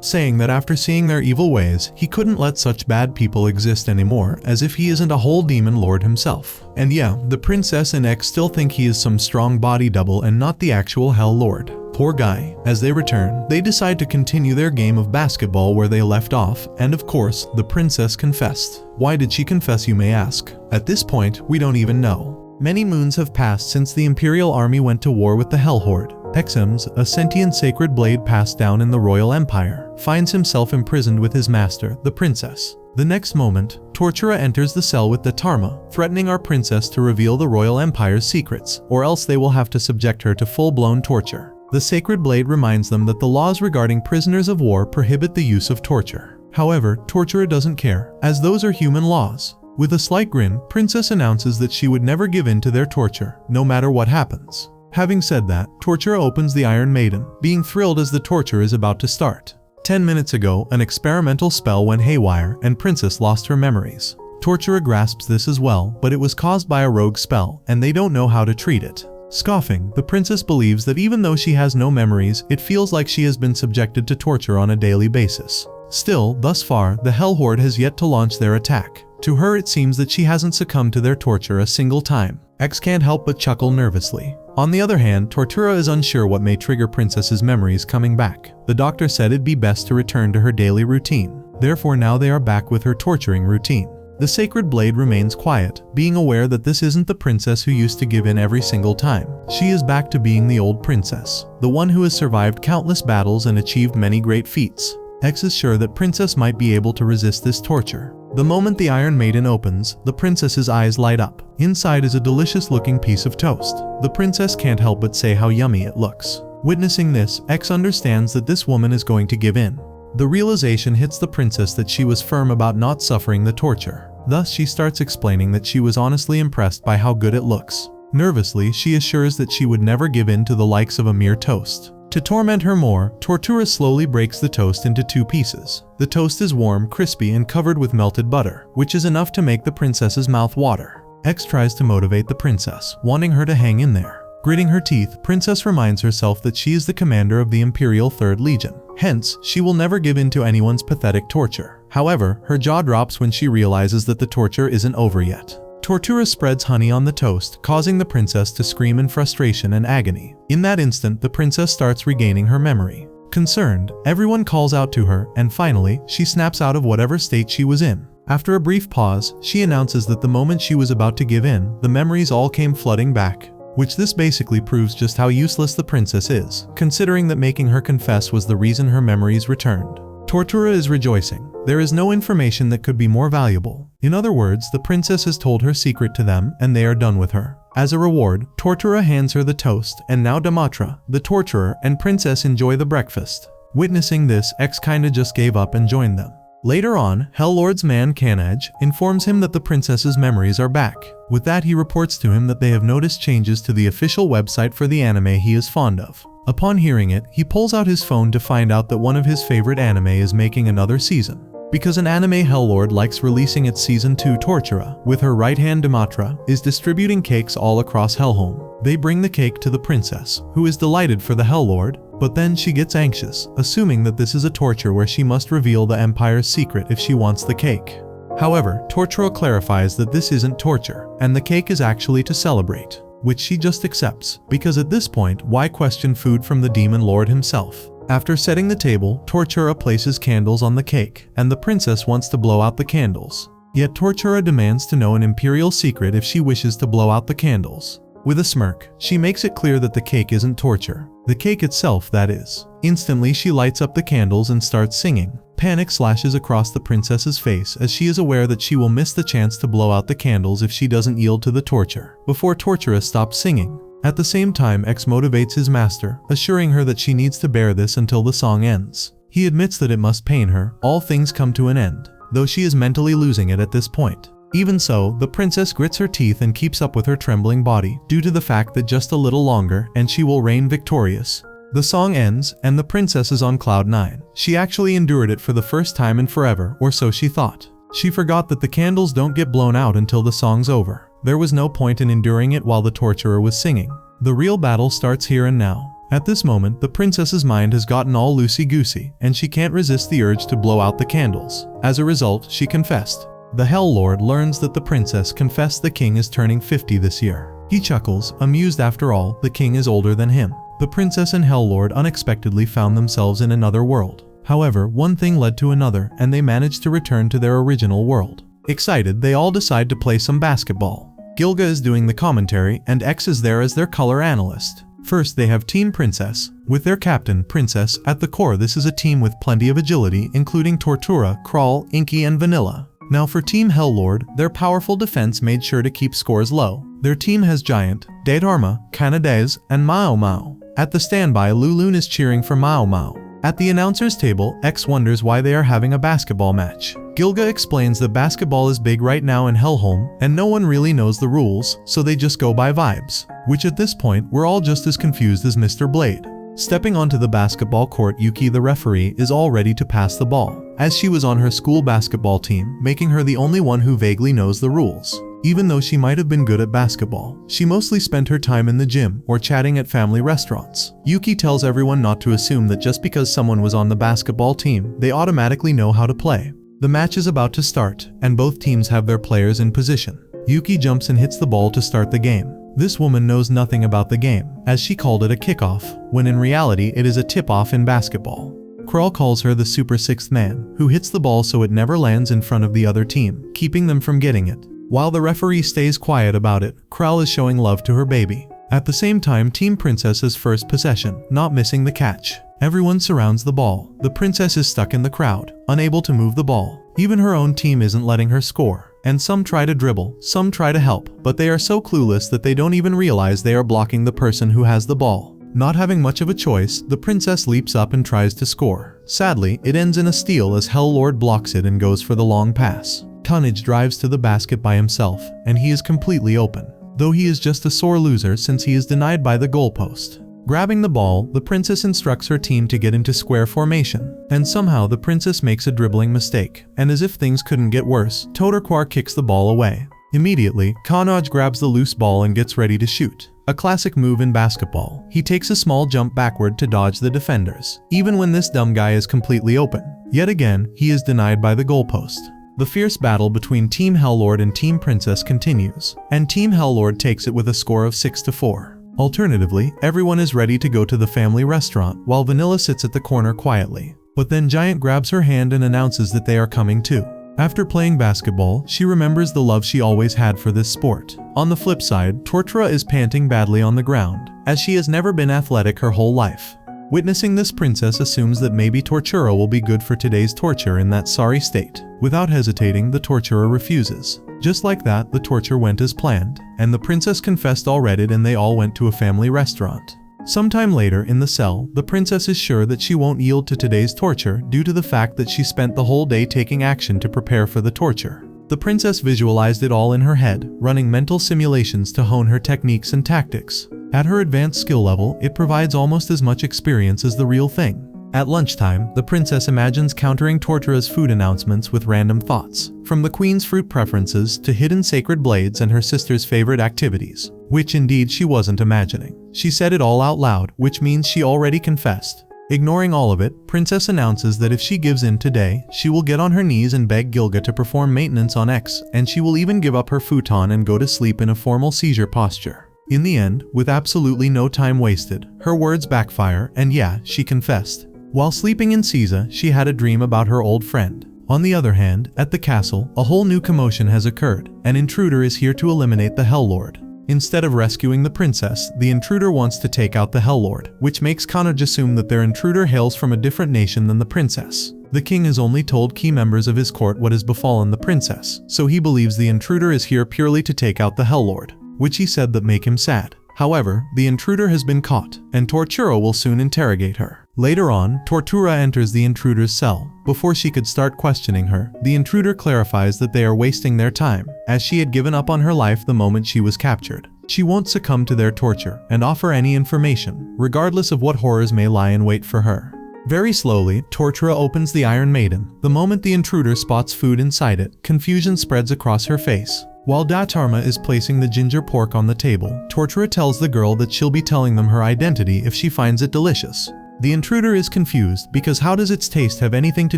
Saying that after seeing their evil ways, he couldn't let such bad people exist anymore, as if he isn't a whole demon lord himself. And yeah, the princess and X still think he is some strong body double and not the actual Hell Lord. Poor guy. As they return, they decide to continue their game of basketball where they left off, and of course, the princess confessed. Why did she confess, you may ask? At this point, we don't even know. Many moons have passed since the Imperial Army went to war with the Hell Horde. Exams, a sentient sacred blade passed down in the Royal Empire, finds himself imprisoned with his master, the princess. The next moment, Tortura enters the cell with the Dharma, threatening our princess to reveal the Royal Empire's secrets, or else they will have to subject her to full-blown torture. The sacred blade reminds them that the laws regarding prisoners of war prohibit the use of torture. However, Tortura doesn't care, as those are human laws. With a slight grin, Princess announces that she would never give in to their torture, no matter what happens. Having said that, Tortura opens the Iron Maiden, being thrilled as the torture is about to start. 10 minutes ago, an experimental spell went haywire and Princess lost her memories. Tortura grasps this as well, but it was caused by a rogue spell, and they don't know how to treat it. Scoffing, the princess believes that even though she has no memories, it feels like she has been subjected to torture on a daily basis. Still, thus far, the Hell Horde has yet to launch their attack. To her it seems that she hasn't succumbed to their torture a single time. X can't help but chuckle nervously. On the other hand, Tortura is unsure what may trigger Princess's memories coming back. The doctor said it'd be best to return to her daily routine. Therefore now they are back with her torturing routine. The sacred blade remains quiet, being aware that this isn't the princess who used to give in every single time. She is back to being the old princess, the one who has survived countless battles and achieved many great feats. X is sure that Princess might be able to resist this torture. The moment the Iron Maiden opens, the princess's eyes light up. Inside is a delicious-looking piece of toast. The princess can't help but say how yummy it looks. Witnessing this, X understands that this woman is going to give in. The realization hits the princess that she was firm about not suffering the torture. Thus, she starts explaining that she was honestly impressed by how good it looks. Nervously, she assures that she would never give in to the likes of a mere toast. To torment her more, Tortura slowly breaks the toast into 2 pieces. The toast is warm, crispy, and covered with melted butter, which is enough to make the princess's mouth water. X tries to motivate the princess, wanting her to hang in there. Gritting her teeth, Princess reminds herself that she is the commander of the Imperial 3rd Legion. Hence, she will never give in to anyone's pathetic torture. However, her jaw drops when she realizes that the torture isn't over yet. Tortura spreads honey on the toast, causing the princess to scream in frustration and agony. In that instant, the princess starts regaining her memory. Concerned, everyone calls out to her, and finally, she snaps out of whatever state she was in. After a brief pause, she announces that the moment she was about to give in, the memories all came flooding back. Which this basically proves just how useless the princess is, considering that making her confess was the reason her memories returned. Tortura is rejoicing. There is no information that could be more valuable. In other words, the princess has told her secret to them, and they are done with her. As a reward, Tortura hands her the toast, and now Damatra, the torturer, and princess enjoy the breakfast. Witnessing this, X kinda just gave up and joined them. Later on, Hell Lord's man Kanaj informs him that the princess's memories are back. With that, he reports to him that they have noticed changes to the official website for the anime he is fond of. Upon hearing it, he pulls out his phone to find out that one of his favorite anime is making another season. Because an anime Helllord likes releasing its Season 2 Tortura, with her right hand Damatra, is distributing cakes all across Hellhome. They bring the cake to the princess, who is delighted for the Helllord, but then she gets anxious, assuming that this is a torture where she must reveal the Empire's secret if she wants the cake. However, Tortura clarifies that this isn't torture, and the cake is actually to celebrate, which she just accepts, because at this point, why question food from the Demon Lord himself? After setting the table, Tortura places candles on the cake, and the princess wants to blow out the candles. Yet Tortura demands to know an imperial secret if she wishes to blow out the candles. With a smirk, she makes it clear that the cake isn't torture. The cake itself, that is. Instantly, she lights up the candles and starts singing. Panic slashes across the princess's face as she is aware that she will miss the chance to blow out the candles if she doesn't yield to the torture, before Tortura stops singing. At the same time, X motivates his master, assuring her that she needs to bear this until the song ends. He admits that it must pain her, all things come to an end, though she is mentally losing it at this point. Even so, the princess grits her teeth and keeps up with her trembling body, due to the fact that just a little longer and she will reign victorious. The song ends, and the princess is on cloud 9. She actually endured it for the first time in forever, or so she thought. She forgot that the candles don't get blown out until the song's over. There was no point in enduring it while the torturer was singing. The real battle starts here and now. At this moment, the princess's mind has gotten all loosey-goosey, and she can't resist the urge to blow out the candles. As a result, she confessed. The Hell Lord learns that the princess confessed the king is turning 50 this year. He chuckles, amused after all, the king is older than him. The princess and Hell Lord unexpectedly found themselves in another world. However, one thing led to another and they managed to return to their original world. Excited, they all decide to play some basketball. Gilga is doing the commentary and X is there as their color analyst. First they have Team Princess, with their captain, Princess, at the core. This is a team with plenty of agility, including Tortura, Crawl, Inky and Vanilla. Now for Team Hell Lord, their powerful defense made sure to keep scores low. Their team has Giant, Daydarma, Canadaise, and Mao Mao. At the standby, Lulun is cheering for Mao Mao. At the announcer's table, X wonders why they are having a basketball match. Gilga explains that basketball is big right now in Hellholm, and no one really knows the rules, so they just go by vibes. Which at this point, we're all just as confused as Mr. Blade. Stepping onto the basketball court, Yuki the referee is all ready to pass the ball, as she was on her school basketball team, making her the only one who vaguely knows the rules. Even though she might have been good at basketball, she mostly spent her time in the gym or chatting at family restaurants. Yuki tells everyone not to assume that just because someone was on the basketball team, they automatically know how to play. The match is about to start, and both teams have their players in position. Yuki jumps and hits the ball to start the game. This woman knows nothing about the game, as she called it a kickoff, when in reality it is a tip-off in basketball. Kral calls her the Super Sixth Man, who hits the ball so it never lands in front of the other team, keeping them from getting it. While the referee stays quiet about it, Kral is showing love to her baby. At the same time, Team Princess has first possession, not missing the catch. Everyone surrounds the ball. The princess is stuck in the crowd, unable to move the ball. Even her own team isn't letting her score. And some try to dribble, some try to help, but they are so clueless that they don't even realize they are blocking the person who has the ball. Not having much of a choice, the princess leaps up and tries to score. Sadly, it ends in a steal as Hell Lord blocks it and goes for the long pass. Tonnage drives to the basket by himself, and he is completely open, though he is just a sore loser since he is denied by the goalpost. Grabbing the ball, the princess instructs her team to get into square formation, and somehow the princess makes a dribbling mistake, and as if things couldn't get worse, Totorquar kicks the ball away. Immediately, Kanaj grabs the loose ball and gets ready to shoot. A classic move in basketball. He takes a small jump backward to dodge the defenders, even when this dumb guy is completely open. Yet again, he is denied by the goalpost. The fierce battle between Team Hellord and Team Princess continues, and Team Hellord takes it with a score of 6-4. Alternatively, everyone is ready to go to the family restaurant while Vanilla sits at the corner quietly. But then Giant grabs her hand and announces that they are coming too. After playing basketball, she remembers the love she always had for this sport. On the flip side, Tortura is panting badly on the ground, as she has never been athletic her whole life. Witnessing this, Princess assumes that maybe Tortura will be good for today's torture in that sorry state. Without hesitating, the torturer refuses. Just like that, the torture went as planned, and the princess confessed all Reddit and they all went to a family restaurant. Sometime later in the cell, the princess is sure that she won't yield to today's torture due to the fact that she spent the whole day taking action to prepare for the torture. The princess visualized it all in her head, running mental simulations to hone her techniques and tactics. At her advanced skill level, it provides almost as much experience as the real thing. At lunchtime, the princess imagines countering Tortura's food announcements with random thoughts, from the queen's fruit preferences to hidden sacred blades and her sister's favorite activities, which indeed she wasn't imagining. She said it all out loud, which means she already confessed. Ignoring all of it, Princess announces that if she gives in today, she will get on her knees and beg Gilga to perform maintenance on X, and she will even give up her futon and go to sleep in a formal seizure posture. In the end, with absolutely no time wasted, her words backfire, and yeah, she confessed. While sleeping in Caesar, she had a dream about her old friend. On the other hand, at the castle, a whole new commotion has occurred. An intruder is here to eliminate the Hell Lord. Instead of rescuing the princess, the intruder wants to take out the Hell Lord, which makes Kanaj assume that their intruder hails from a different nation than the princess. The king has only told key members of his court what has befallen the princess, so he believes the intruder is here purely to take out the Hell Lord, which he said that make him sad. However, the intruder has been caught, and Tortura will soon interrogate her. Later on, Tortura enters the intruder's cell. Before she could start questioning her, the intruder clarifies that they are wasting their time, as she had given up on her life the moment she was captured. She won't succumb to their torture and offer any information, regardless of what horrors may lie in wait for her. Very slowly, Tortura opens the Iron Maiden. The moment the intruder spots food inside it, confusion spreads across her face. While Datarma is placing the ginger pork on the table, Tortura tells the girl that she'll be telling them her identity if she finds it delicious. The intruder is confused because how does its taste have anything to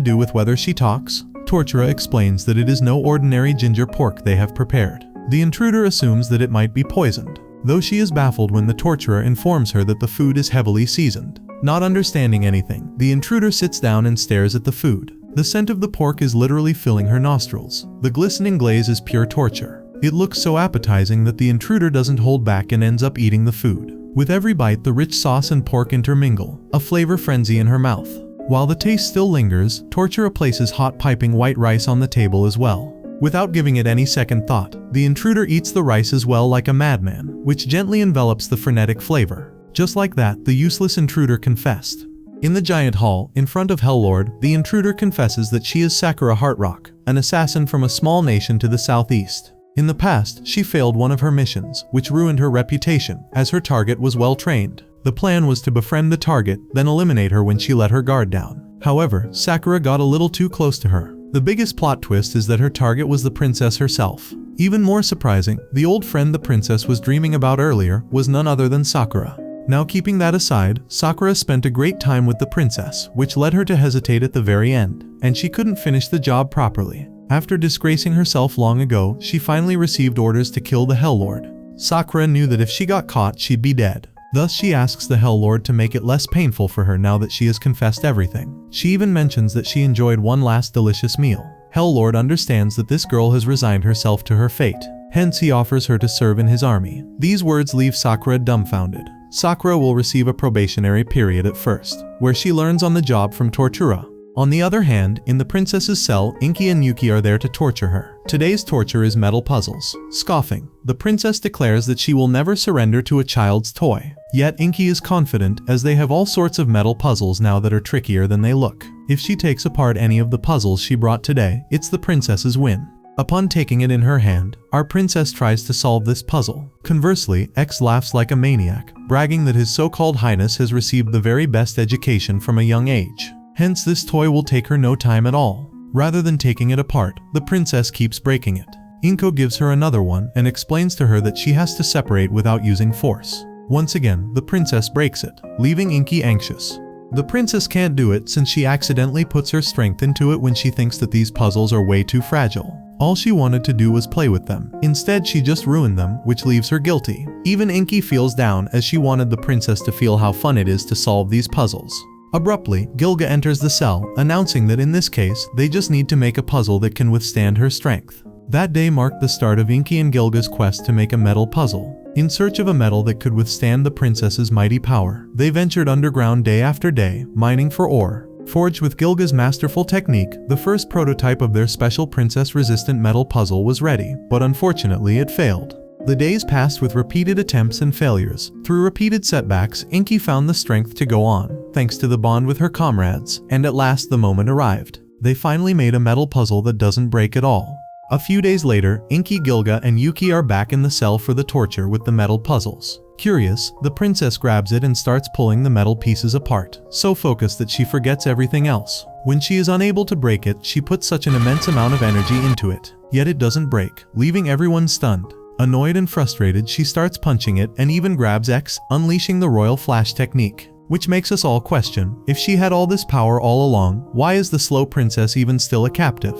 do with whether she talks? Tortura explains that it is no ordinary ginger pork they have prepared. The intruder assumes that it might be poisoned. though she is baffled when the torturer informs her that the food is heavily seasoned. Not understanding anything, the intruder sits down and stares at the food. The scent of the pork is literally filling her nostrils. The glistening glaze is pure torture. It looks so appetizing that the intruder doesn't hold back and ends up eating the food. With every bite, the rich sauce and pork intermingle, a flavor frenzy in her mouth. While the taste still lingers, torturer places hot piping white rice on the table as well. Without giving it any second thought, the intruder eats the rice as well like a madman, which gently envelops the frenetic flavor. Just like that, the useless intruder confessed. In the giant hall, in front of Helllord, the intruder confesses that she is Sakura Heartrock, an assassin from a small nation to the southeast. In the past, she failed one of her missions, which ruined her reputation, as her target was well trained. The plan was to befriend the target, then eliminate her when she let her guard down. However, Sakura got a little too close to her. The biggest plot twist is that her target was the princess herself. Even more surprising, the old friend the princess was dreaming about earlier was none other than Sakura. Now keeping that aside, Sakura spent a great time with the princess, which led her to hesitate at the very end, and she couldn't finish the job properly. After disgracing herself long ago, she finally received orders to kill the Helllord. Sakura knew that if she got caught, she'd be dead. Thus she asks the Helllord to make it less painful for her now that she has confessed everything. She even mentions that she enjoyed one last delicious meal. Helllord understands that this girl has resigned herself to her fate. Hence he offers her to serve in his army. These words leave Sakura dumbfounded. Sakura will receive a probationary period at first, where she learns on the job from Tortura. On the other hand, in the princess's cell, Inky and Yuki are there to torture her. Today's torture is metal puzzles. Scoffing, the princess declares that she will never surrender to a child's toy. Yet Inky is confident, as they have all sorts of metal puzzles now that are trickier than they look. If she takes apart any of the puzzles she brought today, it's the princess's win. Upon taking it in her hand, our princess tries to solve this puzzle. Conversely, X laughs like a maniac, bragging that his so-called highness has received the very best education from a young age. Hence this toy will take her no time at all. Rather than taking it apart, the princess keeps breaking it. Inko gives her another one and explains to her that she has to separate without using force. Once again, the princess breaks it, leaving Inky anxious. The princess can't do it since she accidentally puts her strength into it when she thinks that these puzzles are way too fragile. All she wanted to do was play with them. Instead, she just ruined them, which leaves her guilty. Even Inky feels down as she wanted the princess to feel how fun it is to solve these puzzles. Abruptly, Gilga enters the cell, announcing that in this case, they just need to make a puzzle that can withstand her strength. That day marked the start of Inky and Gilga's quest to make a metal puzzle. In search of a metal that could withstand the princess's mighty power, they ventured underground day after day, mining for ore. Forged with Gilga's masterful technique, the first prototype of their special princess-resistant metal puzzle was ready, but unfortunately it failed. The days passed with repeated attempts and failures. Through repeated setbacks, Inky found the strength to go on, thanks to the bond with her comrades, and at last the moment arrived. They finally made a metal puzzle that doesn't break at all. A few days later, Inky, Gilga, and Yuki are back in the cell for the torture with the metal puzzles. Curious, the princess grabs it and starts pulling the metal pieces apart, so focused that she forgets everything else. When she is unable to break it, she puts such an immense amount of energy into it, yet it doesn't break, leaving everyone stunned. Annoyed and frustrated, she starts punching it and even grabs X, unleashing the royal flash technique. Which makes us all question, if she had all this power all along, why is the slow princess even still a captive?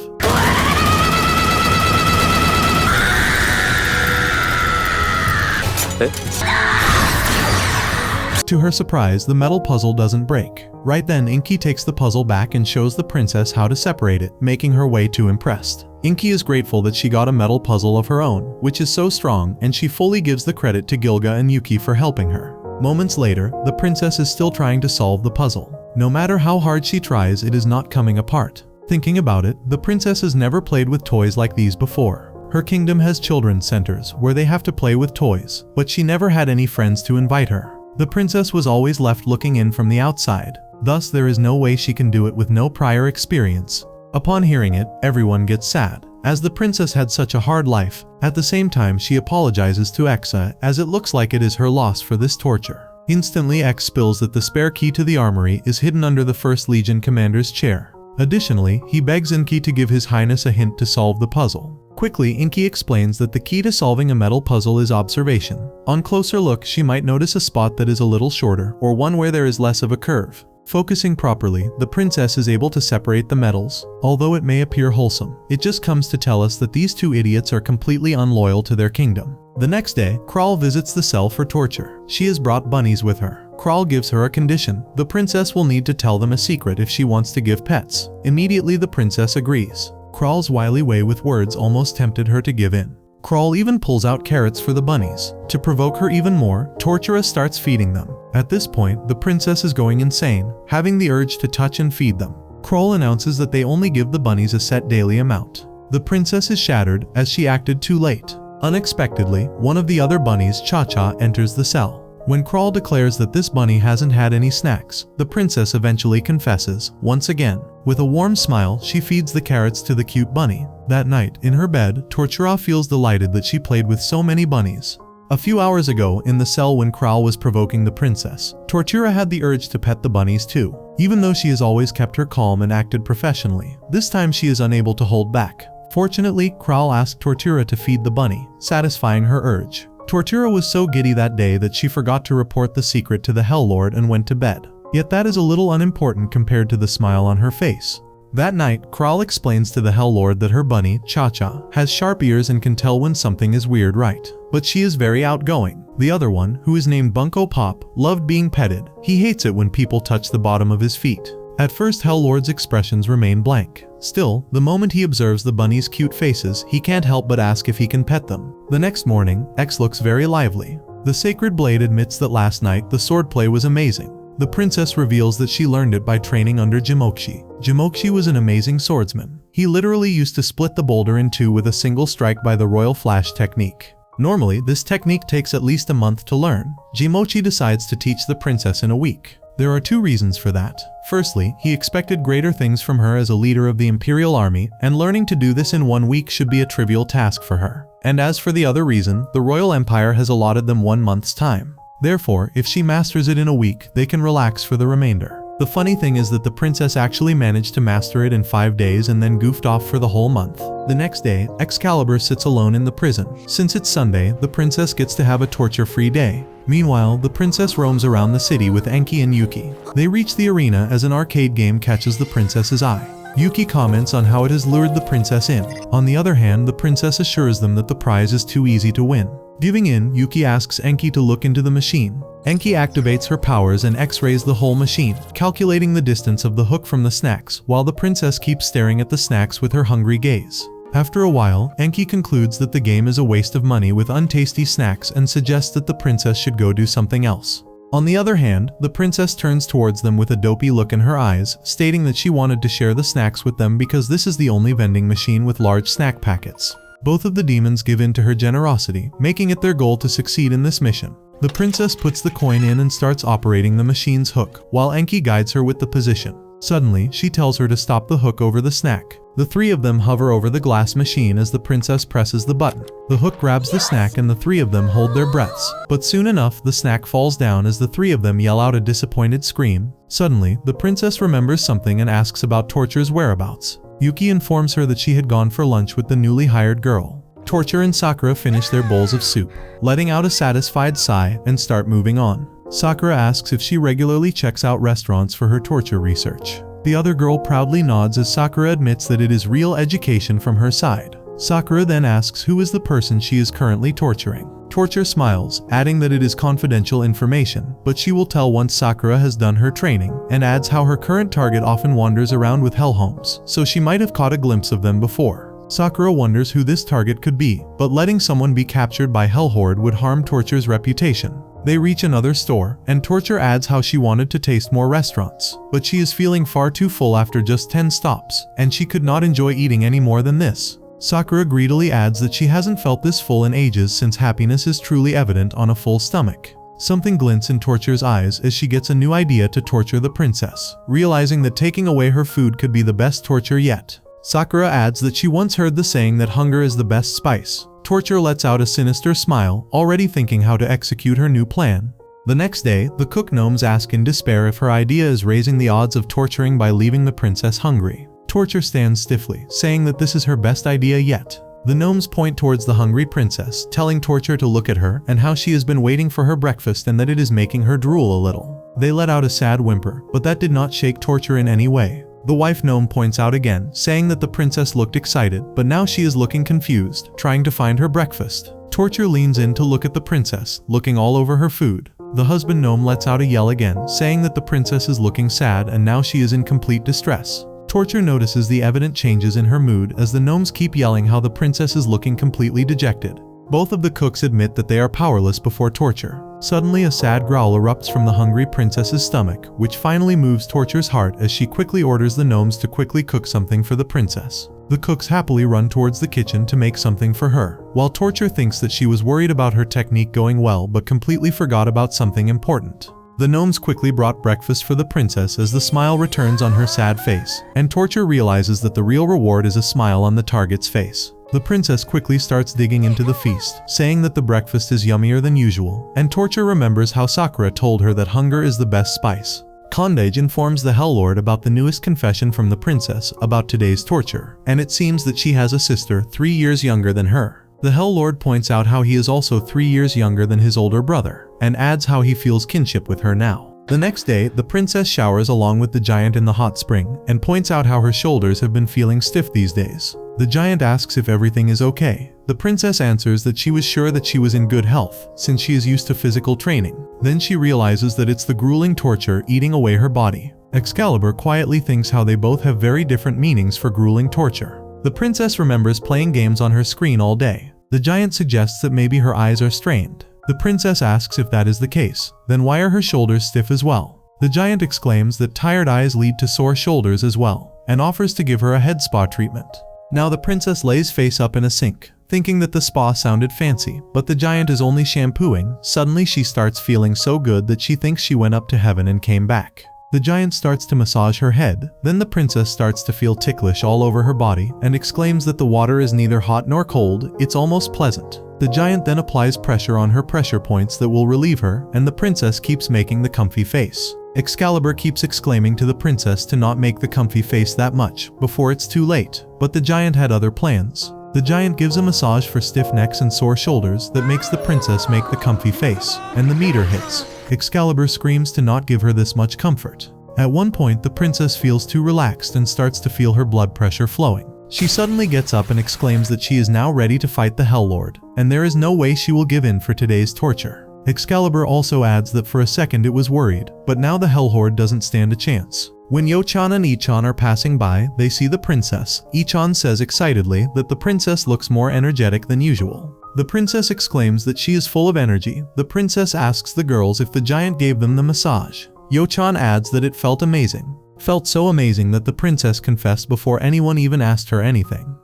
To her surprise, the metal puzzle doesn't break. Right then, Inky takes the puzzle back and shows the princess how to separate it, making her way too impressed. Inky is grateful that she got a metal puzzle of her own, which is so strong, and she fully gives the credit to Gilga and Yuki for helping her. Moments later, the princess is still trying to solve the puzzle. No matter how hard she tries, it is not coming apart. Thinking about it, the princess has never played with toys like these before. Her kingdom has children's centers where they have to play with toys, but she never had any friends to invite her. The princess was always left looking in from the outside. Thus, there is no way she can do it with no prior experience. Upon hearing it, everyone gets sad, as the princess had such a hard life. At the same time, she apologizes to Exa, as it looks like it is her loss for this torture. Instantly, X spills that the spare key to the armory is hidden under the 1st Legion commander's chair. Additionally, he begs Inky to give his highness a hint to solve the puzzle. Quickly, Inky explains that the key to solving a metal puzzle is observation. On closer look, she might notice a spot that is a little shorter, or one where there is less of a curve. Focusing properly, the princess is able to separate the metals. Although it may appear wholesome, it just comes to tell us that these two idiots are completely unloyal to their kingdom. The next day, Kral visits the cell for torture. She has brought bunnies with her. Kral gives her a condition. The princess will need to tell them a secret if she wants to give pets. Immediately the princess agrees. Kral's wily way with words almost tempted her to give in. Kral even pulls out carrots for the bunnies. To provoke her even more, Tortura starts feeding them. At this point, the princess is going insane, having the urge to touch and feed them. Kral announces that they only give the bunnies a set daily amount. The princess is shattered as she acted too late. Unexpectedly, one of the other bunnies, Cha-Cha, enters the cell. When Kral declares that this bunny hasn't had any snacks, the princess eventually confesses, once again. With a warm smile, she feeds the carrots to the cute bunny. That night, in her bed, Tortura feels delighted that she played with so many bunnies. A few hours ago, in the cell when Kral was provoking the princess, Tortura had the urge to pet the bunnies too. Even though she has always kept her calm and acted professionally, this time she is unable to hold back. Fortunately, Kral asked Tortura to feed the bunny, satisfying her urge. Tortura was so giddy that day that she forgot to report the secret to the Hell Lord and went to bed. Yet that is a little unimportant compared to the smile on her face. That night, Kral explains to the Hell Lord that her bunny, Cha-Cha, has sharp ears and can tell when something is weird right. But she is very outgoing. The other one, who is named Bunko Pop, loved being petted. He hates it when people touch the bottom of his feet. At first, Hell Lord's expressions remain blank. Still, the moment he observes the bunnies' cute faces, he can't help but ask if he can pet them. The next morning, X looks very lively. The Sacred Blade admits that last night the swordplay was amazing. The princess reveals that she learned it by training under Jimokshi. Jimokshi was an amazing swordsman. He literally used to split the boulder in two with a single strike by the Royal Flash technique. Normally, this technique takes at least a month to learn. Jimochi decides to teach the princess in a week. There are two reasons for that. Firstly, he expected greater things from her as a leader of the Imperial Army, and learning to do this in 1 week should be a trivial task for her. And as for the other reason, the Royal Empire has allotted them 1 month's time. Therefore, if she masters it in a week, they can relax for the remainder. The funny thing is that the princess actually managed to master it in 5 days and then goofed off for the whole month. The next day, Excalibur sits alone in the prison. Since it's Sunday, the princess gets to have a torture-free day. Meanwhile, the princess roams around the city with Enki and Yuki. They reach the arena as an arcade game catches the princess's eye. Yuki comments on how it has lured the princess in. On the other hand, the princess assures them that the prize is too easy to win. Giving in, Yuki asks Enki to look into the machine. Enki activates her powers and X-rays the whole machine, calculating the distance of the hook from the snacks, while the princess keeps staring at the snacks with her hungry gaze. After a while, Enki concludes that the game is a waste of money with untasty snacks and suggests that the princess should go do something else. On the other hand, the princess turns towards them with a dopey look in her eyes, stating that she wanted to share the snacks with them because this is the only vending machine with large snack packets. Both of the demons give in to her generosity, making it their goal to succeed in this mission. The princess puts the coin in and starts operating the machine's hook, while Enki guides her with the position. Suddenly, she tells her to stop the hook over the snack. The three of them hover over the glass machine as the princess presses the button. The hook grabs the snack and the three of them hold their breaths. But soon enough, the snack falls down as the three of them yell out a disappointed scream. Suddenly, the princess remembers something and asks about Torture's whereabouts. Yuki informs her that she had gone for lunch with the newly hired girl. Torture and Sakura finish their bowls of soup, letting out a satisfied sigh and start moving on. Sakura asks if she regularly checks out restaurants for her torture research. The other girl proudly nods as Sakura admits that it is real education from her side. Sakura then asks who is the person she is currently torturing. Torture smiles, adding that it is confidential information, but she will tell once Sakura has done her training, and adds how her current target often wanders around with hellhounds, so she might have caught a glimpse of them before. Sakura wonders who this target could be, but letting someone be captured by Hellhorde would harm Torture's reputation. They reach another store, and Torture adds how she wanted to taste more restaurants, but she is feeling far too full after just 10 stops, and she could not enjoy eating any more than this. Sakura greedily adds that she hasn't felt this full in ages since happiness is truly evident on a full stomach. Something glints in Torture's eyes as she gets a new idea to torture the princess, realizing that taking away her food could be the best torture yet. Sakura adds that she once heard the saying that hunger is the best spice. Torture lets out a sinister smile, already thinking how to execute her new plan. The next day, the cook gnomes ask in despair if her idea is raising the odds of torturing by leaving the princess hungry. Torture stands stiffly, saying that this is her best idea yet. The gnomes point towards the hungry princess, telling Torture to look at her and how she has been waiting for her breakfast and that it is making her drool a little. They let out a sad whimper, but that did not shake Torture in any way. The wife gnome points out again, saying that the princess looked excited, but now she is looking confused, trying to find her breakfast. Torture leans in to look at the princess, looking all over her food. The husband gnome lets out a yell again, saying that the princess is looking sad and now she is in complete distress. Torture notices the evident changes in her mood as the gnomes keep yelling how the princess is looking completely dejected. Both of the cooks admit that they are powerless before Torture. Suddenly a sad growl erupts from the hungry princess's stomach, which finally moves Torture's heart as she quickly orders the gnomes to quickly cook something for the princess. The cooks happily run towards the kitchen to make something for her, while Torture thinks that she was worried about her technique going well but completely forgot about something important. The gnomes quickly brought breakfast for the princess as the smile returns on her sad face, and Torture realizes that the real reward is a smile on the target's face. The princess quickly starts digging into the feast, saying that the breakfast is yummier than usual, and Torture remembers how Sakura told her that hunger is the best spice. Kandage informs the Hell Lord about the newest confession from the princess about today's torture, and it seems that she has a sister 3 years younger than her. The Hell Lord points out how he is also 3 years younger than his older brother, and adds how he feels kinship with her now. The next day, the princess showers along with the giant in the hot spring, and points out how her shoulders have been feeling stiff these days. The giant asks if everything is okay. The princess answers that she was sure that she was in good health, since she is used to physical training. Then she realizes that it's the grueling torture eating away her body. Excalibur quietly thinks how they both have very different meanings for grueling torture. The princess remembers playing games on her screen all day. The giant suggests that maybe her eyes are strained. The princess asks if that is the case, then why are her shoulders stiff as well? The giant exclaims that tired eyes lead to sore shoulders as well, and offers to give her a head spa treatment. Now the princess lays face up in a sink, thinking that the spa sounded fancy, but the giant is only shampooing. Suddenly she starts feeling so good that she thinks she went up to heaven and came back. The giant starts to massage her head, then the princess starts to feel ticklish all over her body and exclaims that the water is neither hot nor cold, it's almost pleasant. The giant then applies pressure on her pressure points that will relieve her, and the princess keeps making the comfy face. Excalibur keeps exclaiming to the princess to not make the comfy face that much, before it's too late, but the giant had other plans. The giant gives a massage for stiff necks and sore shoulders that makes the princess make the comfy face, and the meter hits. Excalibur screams to not give her this much comfort. At one point the princess feels too relaxed and starts to feel her blood pressure flowing. She suddenly gets up and exclaims that she is now ready to fight the Hell Lord, and there is no way she will give in for today's torture. Excalibur also adds that for a second it was worried, but now the Hell Horde doesn't stand a chance. When Yo-chan and I-chan are passing by, they see the princess. I-chan says excitedly that the princess looks more energetic than usual. The princess exclaims that she is full of energy. The princess asks the girls if the giant gave them the massage. Yo-chan adds that it felt amazing. Felt so amazing that the princess confessed before anyone even asked her anything.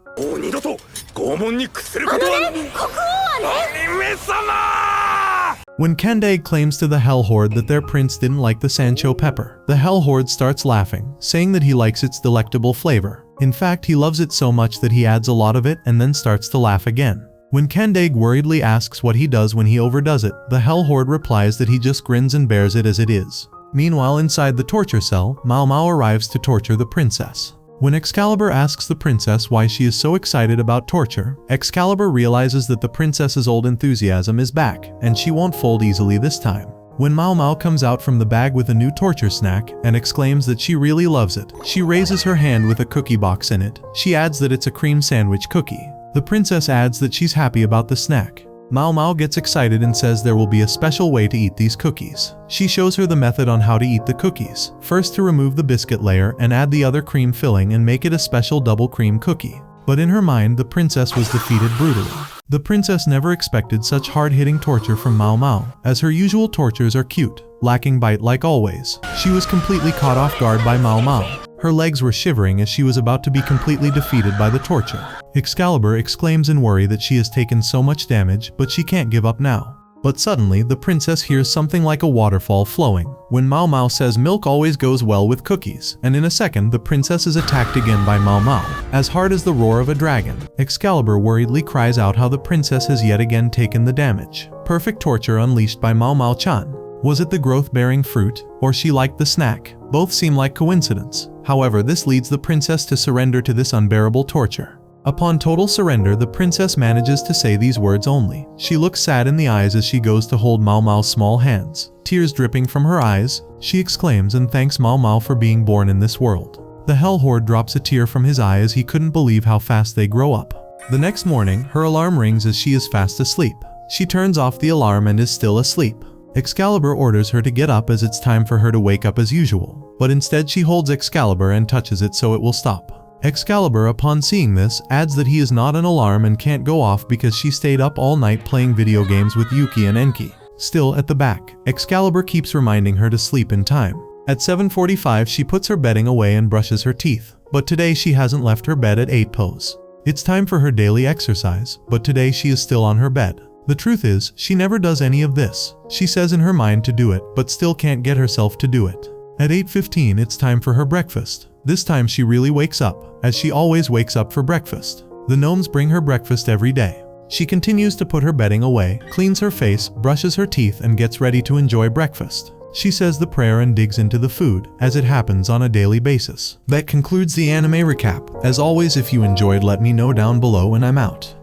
When Kandage claims to the Hell Horde that their prince didn't like the Sancho pepper, the Hell Horde starts laughing, saying that he likes its delectable flavor. In fact, he loves it so much that he adds a lot of it and then starts to laugh again. When Kandage worriedly asks what he does when he overdoes it, the Hell Horde replies that he just grins and bears it as it is. Meanwhile, inside the torture cell, Mao Mao arrives to torture the princess. When Excalibur asks the princess why she is so excited about torture, Excalibur realizes that the princess's old enthusiasm is back, and she won't fold easily this time. When Mao Mao comes out from the bag with a new torture snack and exclaims that she really loves it, she raises her hand with a cookie box in it. She adds that it's a cream sandwich cookie. The princess adds that she's happy about the snack. Mao Mao gets excited and says there will be a special way to eat these cookies. She shows her the method on how to eat the cookies. First, to remove the biscuit layer and add the other cream filling and make it a special double cream cookie. But in her mind, the princess was defeated brutally. The princess never expected such hard-hitting torture from Mao Mao, as her usual tortures are cute, lacking bite like always. She was completely caught off guard by Mao Mao. Her legs were shivering as she was about to be completely defeated by the torture. Excalibur exclaims in worry that she has taken so much damage, but she can't give up now. But suddenly, the princess hears something like a waterfall flowing. When Mao Mao says milk always goes well with cookies, and in a second the princess is attacked again by Mao Mao, as hard as the roar of a dragon. Excalibur worriedly cries out how the princess has yet again taken the damage. Perfect torture unleashed by Mao Mao-chan. Was it the growth-bearing fruit, or she liked the snack? Both seem like coincidence. However, this leads the princess to surrender to this unbearable torture. Upon total surrender, the princess manages to say these words only. She looks sad in the eyes as she goes to hold Mao Mao's small hands. Tears dripping from her eyes, she exclaims and thanks Mao Mao for being born in this world. The Hell Horde drops a tear from his eye as he couldn't believe how fast they grow up. The next morning, her alarm rings as she is fast asleep. She turns off the alarm and is still asleep. Excalibur orders her to get up as it's time for her to wake up as usual, but instead she holds Excalibur and touches it so it will stop. Excalibur, upon seeing this, adds that he is not an alarm and can't go off because she stayed up all night playing video games with Yuki and Enki. Still at the back, Excalibur keeps reminding her to sleep in time. At 7:45 she puts her bedding away and brushes her teeth, but today she hasn't left her bed at 8 pose. It's time for her daily exercise, but today she is still on her bed. The truth is, she never does any of this. She says in her mind to do it, but still can't get herself to do it. At 8:15 it's time for her breakfast. This time she really wakes up, as she always wakes up for breakfast. The gnomes bring her breakfast every day. She continues to put her bedding away, cleans her face, brushes her teeth and gets ready to enjoy breakfast. She says the prayer and digs into the food, as it happens on a daily basis. That concludes the anime recap. As always, if you enjoyed, let me know down below and I'm out.